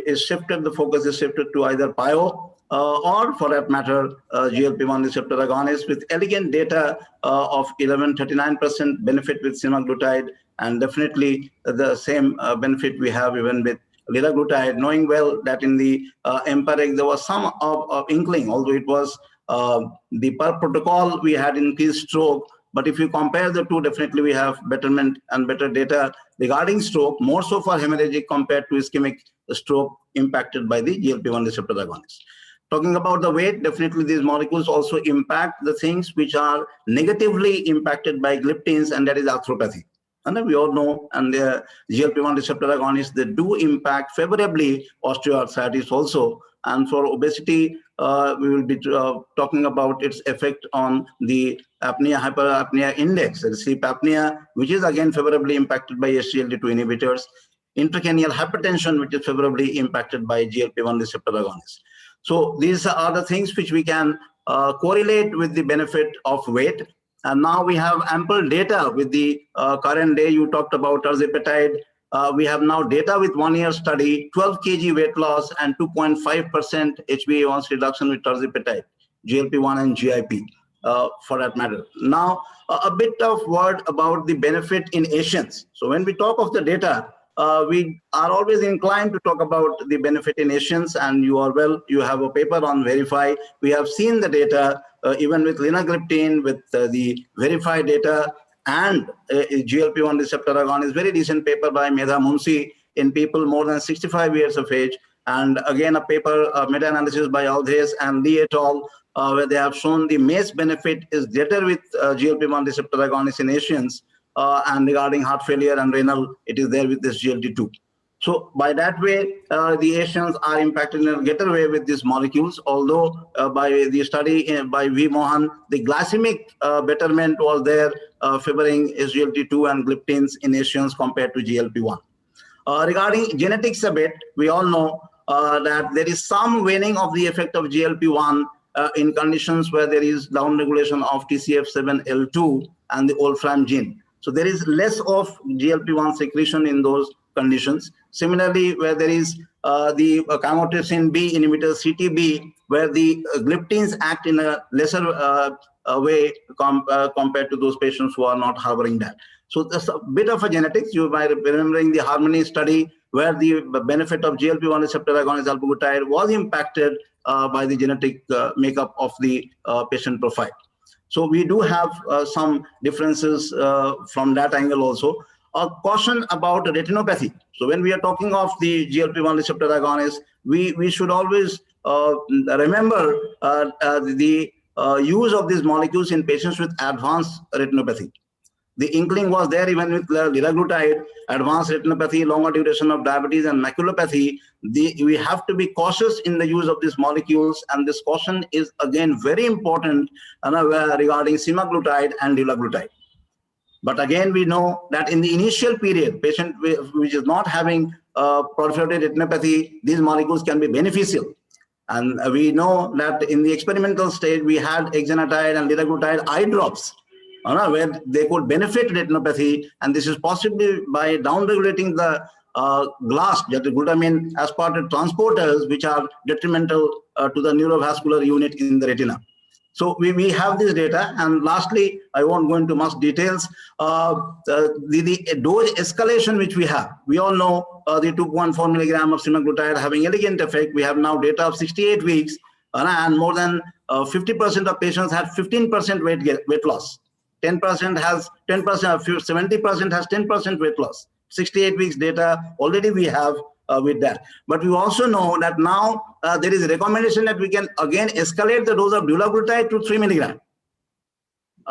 is shifted, the focus is shifted to either PIO or, for that matter, GLP-1 receptor agonist with elegant data of 11-39% benefit with semaglutide, and definitely the same benefit we have even with liraglutide, knowing well that in the EMPA-REG there was some of inkling, although it was the per protocol we had increased stroke. But if you compare the two, definitely we have betterment and better data regarding stroke, more so for hemorrhagic compared to ischemic stroke impacted by the GLP-1 receptor agonist. Talking about the weight, definitely these molecules also impact the things which are negatively impacted by gliptins, and that is arthropathy. And we all know, and the GLP-1 receptor agonists, they do impact favorably osteoarthritis also. And for obesity, we will be talking about its effect on the apnea hyperapnea index, the sleep apnea, which is again favorably impacted by SGLT2 inhibitors, intracranial hypertension, which is favorably impacted by GLP-1 receptor agonists. So these are the things which we can correlate with the benefit of weight. And now we have ample data with the current day. You talked about tirzepatide. We have now data with 1 year study, 12 kg weight loss and 2.5% HbA1c reduction with tirzepatide, GLP-1 and GIP for that matter. Now, a bit of word about the benefit in Asians. So when we talk of the data, we are always inclined to talk about the benefit in Asians, and you have a paper on Verify. We have seen the data even with linagliptin, with the Verify data, and GLP-1 receptor agonist, very recent paper by Medha Munshi in people more than 65 years of age. And again, a paper, meta-analysis by Aldhes and Lee et al., where they have shown the MACE benefit is greater with GLP-1 receptor agonist in Asians, and regarding heart failure and renal, it is there with this GLT2. So by that way, the Asians are impacted in a greater way with these molecules, although by the study by V. Mohan, the glycemic betterment was there, favoring SGLT2 and gliptins in Asians compared to GLP-1. Regarding genetics a bit, we all know that there is some waning of the effect of GLP-1 in conditions where there is downregulation of TCF7L2 and the Wolfram gene. So there is less of GLP-1 secretion in those conditions. Similarly, where there is the chymotrypsin B inhibitor, CTB, where the gliptins act in a lesser way compared to those patients who are not harboring that. So there's a bit of a genetics. You might be remembering the Harmony study where the benefit of GLP-1 receptor agonist albuglutide was impacted by the genetic makeup of the patient profile. So we do have some differences from that angle also. a caution about retinopathy. So when we are talking of the GLP-1 receptor agonist, we should always remember the use of these molecules in patients with advanced retinopathy. The inkling was there even with liraglutide, advanced retinopathy, longer duration of diabetes, and maculopathy. We have to be cautious in the use of these molecules, and this caution is again very important regarding semaglutide and liraglutide. But again, we know that in the initial period, patient which is not having proliferative retinopathy, these molecules can be beneficial. And we know that in the experimental stage, we had exenatide and liraglutide eye drops, where they could benefit retinopathy, and this is possibly by downregulating the GLAST, that is glutamine aspartate transporters, which are detrimental to the neurovascular unit in the retina. So we have this data. And lastly, I won't go into much details. The dose escalation which we have, we all know the 2.4 milligram of semaglutide having elegant effect. We have now data of 68 weeks, and more than 50% of patients had 15% weight loss. 10% has 10%, 70% has 10% weight loss. 68 weeks data already we have with that. But we also know that now there is a recommendation that we can again escalate the dose of dulaglutide to 3 milligram.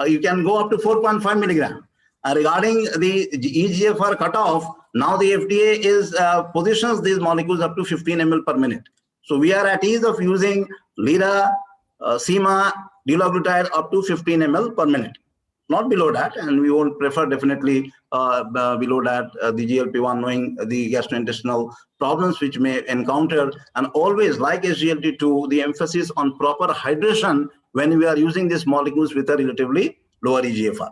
You can go up to 4.5 milligram. Regarding the EGFR cutoff, now the FDA is positions these molecules up to 15 ml per minute. So we are at ease of using lira, sema, dulaglutide up to 15 ml per minute. Not below that, and we won't prefer definitely below that the GLP-1, knowing the gastrointestinal problems which may encounter, and always like SGLT2, the emphasis on proper hydration when we are using these molecules with a relatively lower EGFR.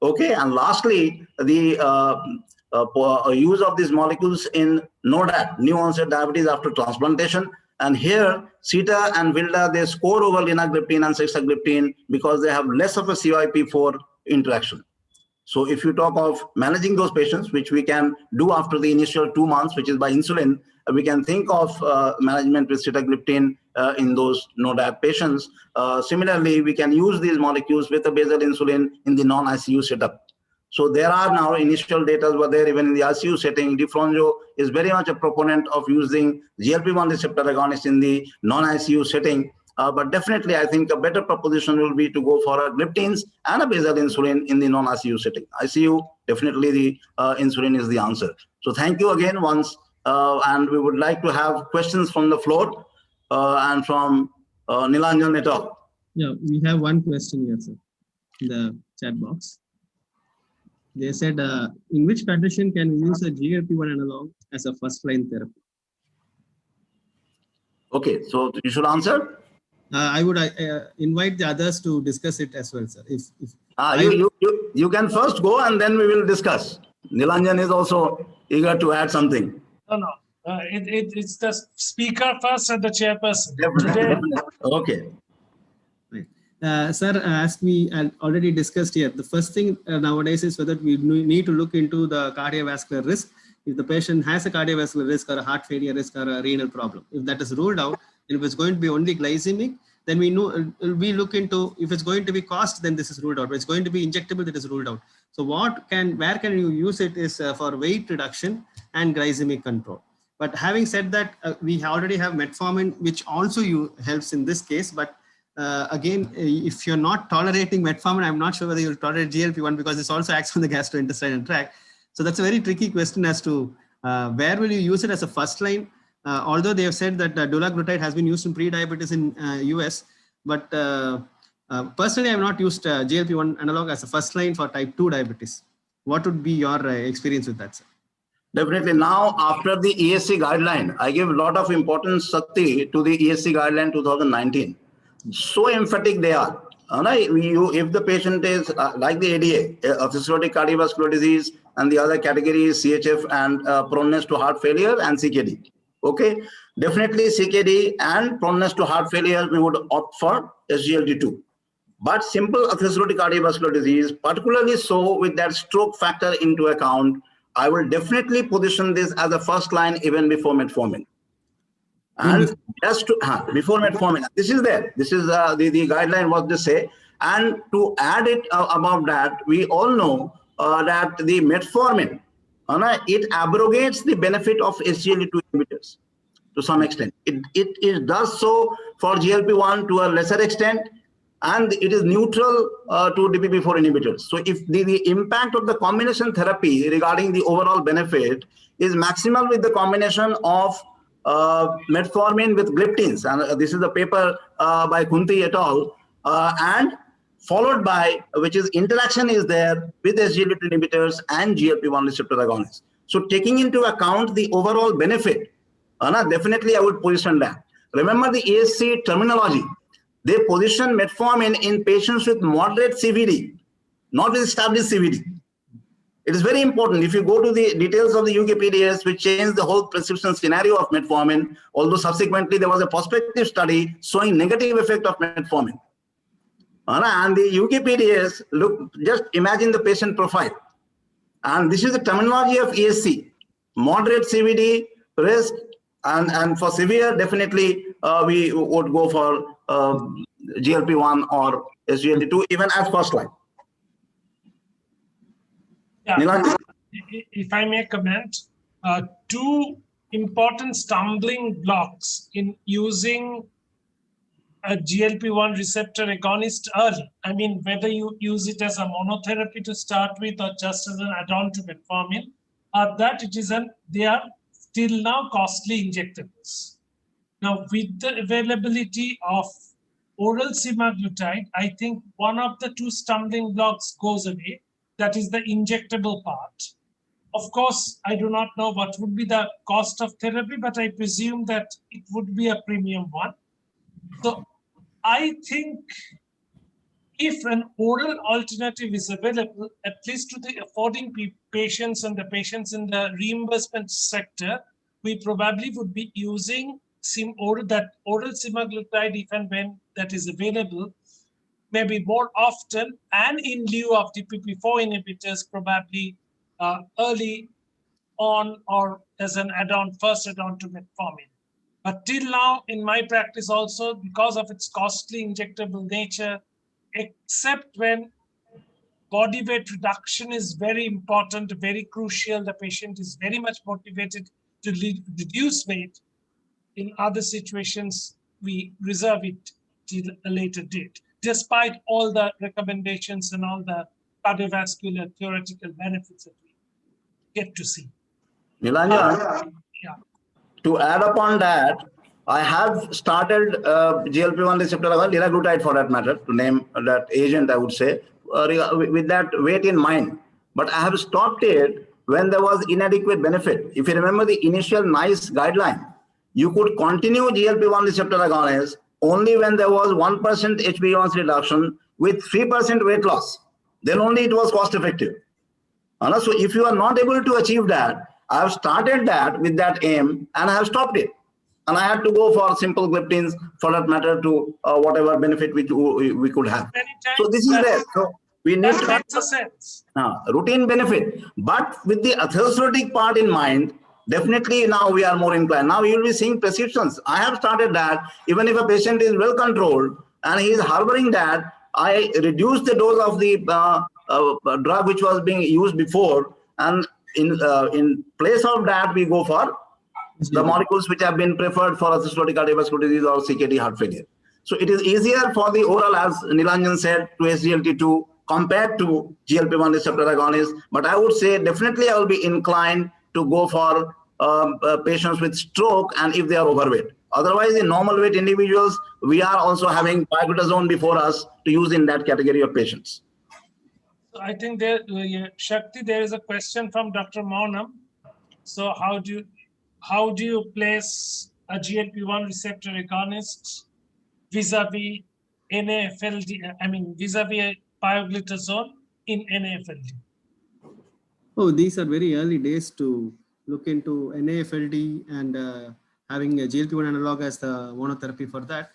Okay, and lastly, the use of these molecules in NODAT, new onset diabetes after transplantation. And here, CETA and VILDA, they score over linagliptin and sitagliptin because they have less of a CYP4 interaction. So if you talk of managing those patients, which we can do after the initial 2 months, which is by insulin, we can think of management with sitagliptin in those NODAT patients. Similarly, we can use these molecules with a basal insulin in the non-ICU setup. So there are now initial data were there even in the ICU setting. Defronzo is very much a proponent of using GLP-1 receptor agonist in the non-ICU setting. But definitely, I think a better proposition will be to go for a gliptins and a basal insulin in the non-ICU setting. ICU, definitely the insulin is the answer. So thank you again once. And we would like to have questions from the floor and from Nilanjan et al. Yeah, we have one question here, sir, in the chat box. They said, in which condition can we use a GLP-1 analog as a first-line therapy? Okay, so you should answer. I would invite the others to discuss it as well, sir. You can first go and then we will discuss. Nilanjan is also eager to add something. No. It's the speaker first and the chairperson. Definitely. Okay. Sir, as we already discussed here, the first thing nowadays is whether we need to look into the cardiovascular risk. If the patient has a cardiovascular risk or a heart failure risk or a renal problem, if that is ruled out, and if it's going to be only glycemic, then we look into, if it's going to be cost, then this is ruled out. If it's going to be injectable, that is ruled out. So where can you use it is for weight reduction and glycemic control. But having said that, we already have metformin, which also helps in this case. But again, if you're not tolerating metformin, I'm not sure whether you'll tolerate GLP-1 because this also acts on the gastrointestinal tract. So that's a very tricky question as to where will you use it as a first line. Although they have said that dulaglutide has been used in pre-diabetes in US, but personally, I have not used GLP-1 analog as a first line for type 2 diabetes. What would be your experience with that, sir? Definitely. Now, after the ESC guideline, I give a lot of importance, Sakti, to the ESC guideline 2019. So emphatic they are. If the patient is like the ADA, atherosclerotic cardiovascular disease, and the other categories, CHF and proneness to heart failure and CKD. Okay, definitely CKD and proneness to heart failure, we would opt for SGLT2. But simple atherosclerotic cardiovascular disease, particularly so with that stroke factor into account, I will definitely position this as a first line even before metformin. And just to, before metformin, this is there. This is the guideline what they say. And to add it above that, we all know that the metformin, it abrogates the benefit of SGLT2 inhibitors to some extent. It does so for GLP-1 to a lesser extent, and it is neutral to DPP-4 inhibitors. So if the impact of the combination therapy regarding the overall benefit is maximal with the combination of metformin with gliptins, and this is the paper by Kunti et al., and followed by, which is interaction is there with SGLT2 inhibitors and GLP-1 receptor agonists. So taking into account the overall benefit, definitely I would position that. Remember the ASC terminology. They position metformin in patients with moderate CVD, not with established CVD. It is very important. If you go to the details of the UKPDS, which changed the whole prescription scenario of metformin, although subsequently there was a prospective study showing negative effect of metformin. And the UKPDS, look, just imagine the patient profile. And this is the terminology of ESC, moderate CVD risk, and for severe, definitely we would go for GLP-1 or SGLT2, even as first line. Yeah. If I may comment, two important stumbling blocks in using a GLP-1 receptor agonist early. I mean, whether you use it as a monotherapy to start with or just as an add-on to metformin, that they are still now costly injectables. Now, with the availability of oral semaglutide, I think one of the two stumbling blocks goes away. That is the injectable part. Of course, I do not know what would be the cost of therapy, but I presume that it would be a premium one. So I think if an oral alternative is available, at least to the affording patients and the patients in the reimbursement sector, we probably would be using oral semaglutide if and when that is available, maybe more often and in lieu of DPP-4 inhibitors, probably early on or as an add-on, first add-on to metformin. But till now, in my practice also, because of its costly injectable nature, except when body weight reduction is very important, very crucial, the patient is very much motivated to reduce weight, in other situations, we reserve it till a later date, despite all the recommendations and all the cardiovascular theoretical benefits that we get to see. Nilanjan, Yeah. to add upon that, I have started GLP-1 receptor agonist, liraglutide for that matter, to name that agent, I would say, with that weight in mind. But I have stopped it when there was inadequate benefit. If you remember the initial NICE guideline, you could continue GLP-1 receptor agonist only when there was 1% HbA1c reduction with 3% weight loss. Then only it was cost effective. So if you are not able to achieve that, I have started that with that aim and I have stopped it. And I had to go for simple gliptins for that matter to whatever benefit we could have. So this is there. So we need to make sense. Routine benefit. But with the atherosclerotic part in mind, definitely now we are more inclined. Now you will be seeing prescriptions. I have started that even if a patient is well controlled and he is harboring that, I reduce the dose of the drug which was being used before, and in place of that we go for the molecules which have been preferred for atherosclerotic cardiovascular disease or CKD heart failure. So it is easier for the oral, as Nilanjan said, to SGLT2 compared to GLP-1 receptor agonist. But I would say definitely I will be inclined to go for patients with stroke and if they are overweight. Otherwise, in normal weight individuals, we are also having pioglitazone before us to use in that category of patients. So I think there, Shakti, there is a question from Dr. Maunam. So how do you place a GLP-1 receptor agonist vis-a-vis NAFLD? I mean, vis-a-vis pioglitazone in NAFLD. Oh, these are very early days to look into NAFLD and having a GLP-1 analog as the monotherapy for that.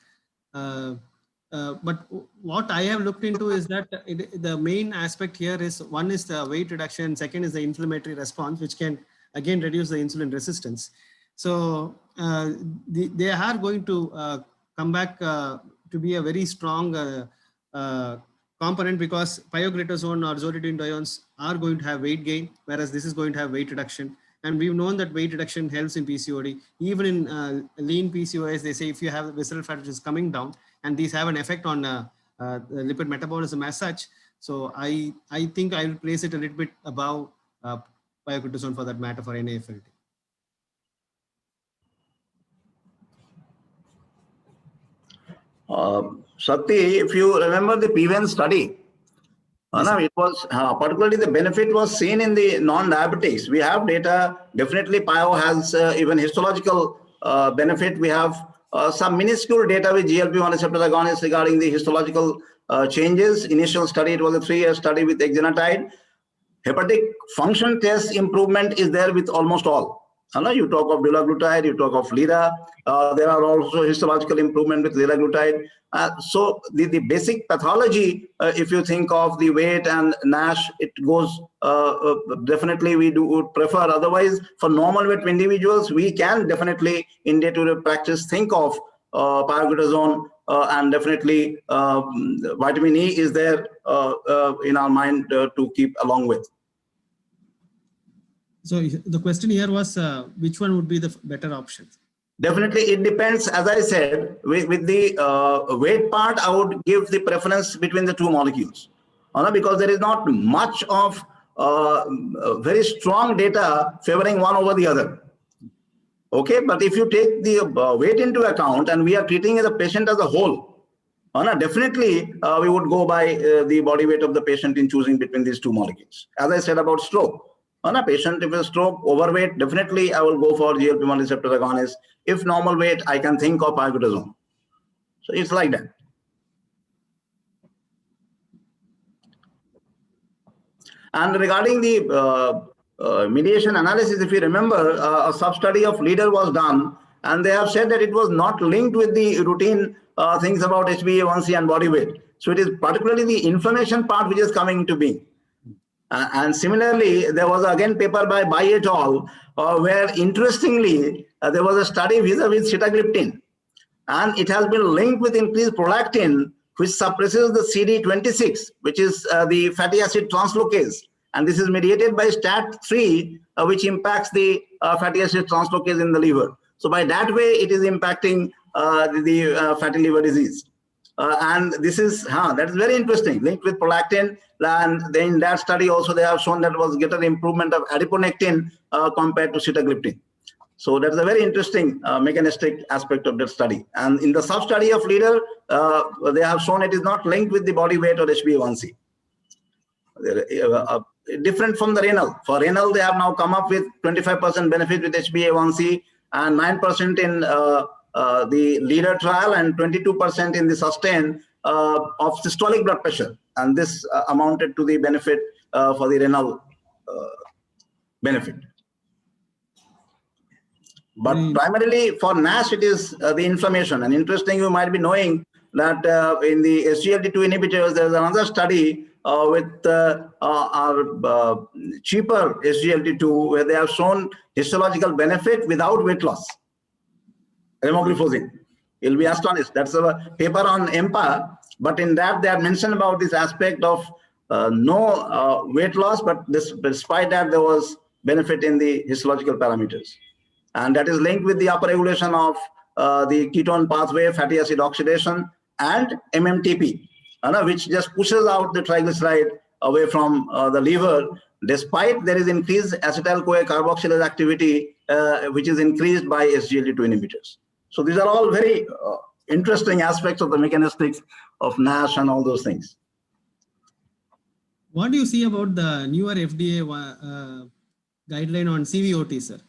But what I have looked into is that the main aspect here is, one is the weight reduction, second is the inflammatory response, which can again reduce the insulin resistance. So they are going to come back to be a very strong component because pioglitazone or zolidinediones are going to have weight gain, whereas this is going to have weight reduction. And we've known that weight reduction helps in PCOD. Even in lean PCOS, they say if you have visceral fat which is coming down, and these have an effect on lipid metabolism as such. So I think I will place it a little bit above pioglitazone for that matter for NAFLD. Shakti, if you remember the PVN study, it was particularly the benefit was seen in the non-diabetics. We have data, definitely PIO has even histological benefit. We have some minuscule data with GLP-1 receptor agonists regarding the histological changes. Initial study, it was a 3-year study with exenatide. Hepatic function test improvement is there with almost all. You talk of dulaglutide, you talk of lira. There are also histological improvement with liraglutide. So the basic pathology, if you think of the weight and NASH, it goes definitely we would prefer. Otherwise, for normal weight individuals, we can definitely in day-to-day practice think of pioglitazone and definitely vitamin E is there in our mind to keep along with. So the question here was which one would be the better option? Definitely, it depends. As I said, with the weight part, I would give the preference between the two molecules, because there is not much of very strong data favoring one over the other. Okay, but if you take the weight into account and we are treating the patient as a whole, definitely we would go by the body weight of the patient in choosing between these two molecules. As I said about stroke. On a patient, if a stroke, overweight, definitely I will go for GLP-1 receptor agonist. If normal weight, I can think of pioglitazone. So it's like that. And regarding the mediation analysis, if you remember, a sub-study of LEADER was done, and they have said that it was not linked with the routine things about HbA1c and body weight. So it is particularly the inflammation part which is coming into being. And similarly, there was again paper by Bai et al. Where interestingly, there was a study vis-a-vis sitagliptin, and it has been linked with increased prolactin, which suppresses the CD26, which is the fatty acid translocase. And this is mediated by STAT3, which impacts the fatty acid translocase in the liver. So by that way, it is impacting the fatty liver disease. And this is, that is very interesting, linked with prolactin. And then in that study also, they have shown that was greater improvement of adiponectin compared to sitagliptin. So that's a very interesting mechanistic aspect of that study. And in the sub-study of LEADER, they have shown it is not linked with the body weight or HbA1c. Different from the renal. For renal, they have now come up with 25% benefit with HbA1c and 9% in the LEADER trial and 22% in the SUSTAIN of systolic blood pressure. And this amounted to the benefit for the renal benefit. But primarily for NASH, it is the inflammation. And interesting, you might be knowing that in the SGLT2 inhibitors, there is another study with our cheaper SGLT2 where they have shown histological benefit without weight loss. Remogliflozin. You'll be astonished. That's a paper on EMPA, but in that they have mentioned about this aspect of no weight loss, but despite that there was benefit in the histological parameters. And that is linked with the upregulation of the ketone pathway, fatty acid oxidation, and MMTP, which just pushes out the triglyceride away from the liver, despite there is increased acetyl-CoA carboxylase activity, which is increased by SGLT2 inhibitors. So these are all very interesting aspects of the mechanistics of NASH and all those things. What do you see about the newer FDA guideline on CVOT, sir?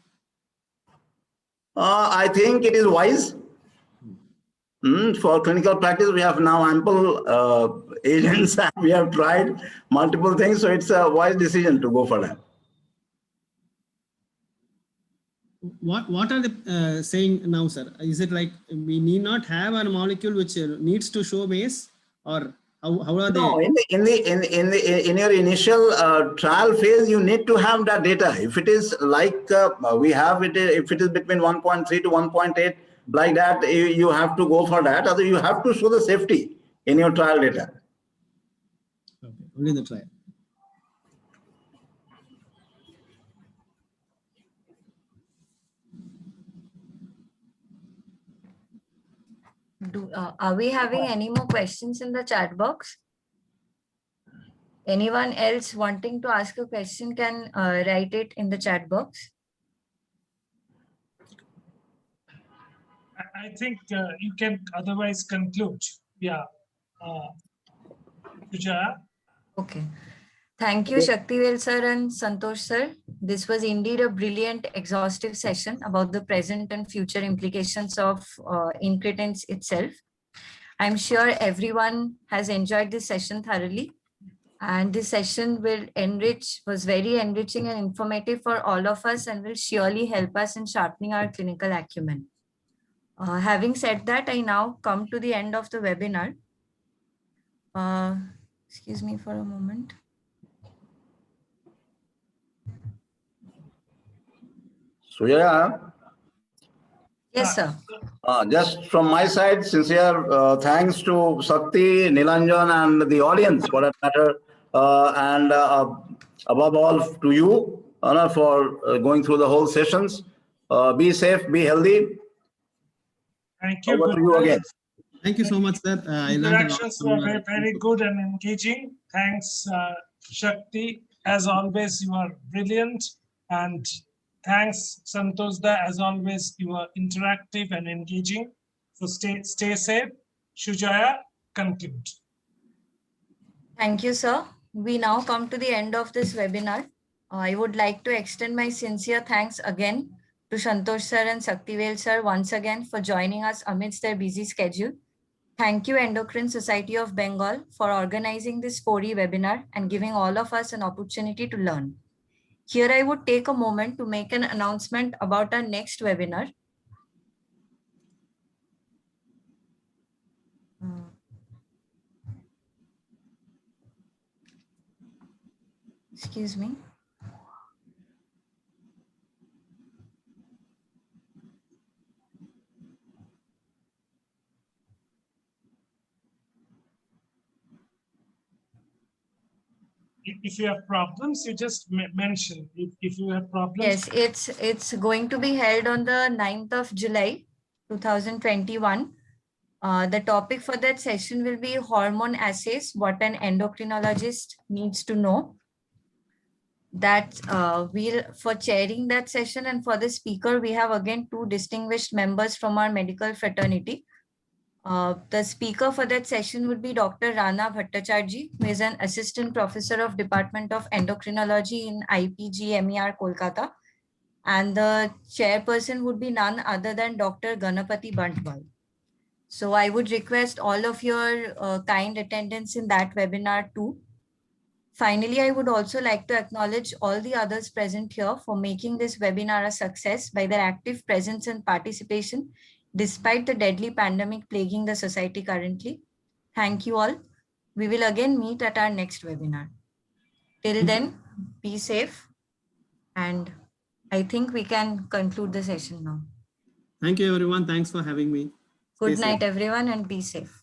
I think it is wise. For clinical practice, we have now ample agents and we have tried multiple things. So it's a wise decision to go for that. What are they saying now, sir? Is it like we need not have a molecule which needs to show base, or how are they? No, in your initial trial phase, you need to have that data. If it is like we have it, if it is between 1.3 to 1.8, like that, you have to go for that. Otherwise, you have to show the safety in your trial data. Only the trial. Are we having any more questions in the chat box? Anyone else wanting to ask a question can write it in the chat box. I think you can otherwise conclude. Yeah. Sujaya? Okay. Thank you, Shaktivel sir and Santosh sir. This was indeed a brilliant, exhaustive session about the present and future implications of incretins itself. I'm sure everyone has enjoyed this session thoroughly. And this session was very enriching and informative for all of us and will surely help us in sharpening our clinical acumen. Having said that, I now come to the end of the webinar. Excuse me for a moment. Surya, Yes, sir. just from my side, sincere thanks to Sakti, Nilanjan, and the audience for that matter, and above all to you, Anna, for going through the whole sessions. Be safe, be healthy. Thank you. Over to Good you night. again. Thank you so much, sir. I learned a lot Interactions from were your- very, very good and engaging. Thanks, Shakti. As always, you are brilliant. And thanks, Santosda. As always, you are interactive and engaging. So stay safe. Shujaya, conclude. Thank you, sir. We now come to the end of this webinar. I would like to extend my sincere thanks again to Santosh sir and Saktivel sir once again for joining us amidst their busy schedule. Thank you, Endocrine Society of Bengal, for organizing this 4E webinar and giving all of us an opportunity to learn. Here, I would take a moment to make an announcement about our next webinar. Excuse me. If you have problems, you just mention. If you have problems. Yes, it's going to be held on the 9th of July, 2021. The topic for that session will be hormone assays, what an endocrinologist needs to know. That for chairing that session and for the speaker, we have again two distinguished members from our medical fraternity. The speaker for that session would be Dr. Rana Bhattacharjee, who is an assistant professor of Department of Endocrinology in IPG MER Kolkata. And the chairperson would be none other than Dr. Ganapati Bantwal. So I would request all of your kind attendance in that webinar too. Finally, I would also like to acknowledge all the others present here for making this webinar a success by their active presence and participation, despite the deadly pandemic plaguing the society currently. Thank you all. We will again meet at our next webinar. Till then, be safe. And I think we can conclude the session now. Thank you, everyone. Thanks for having me. Stay Good safe. night, everyone, and be safe.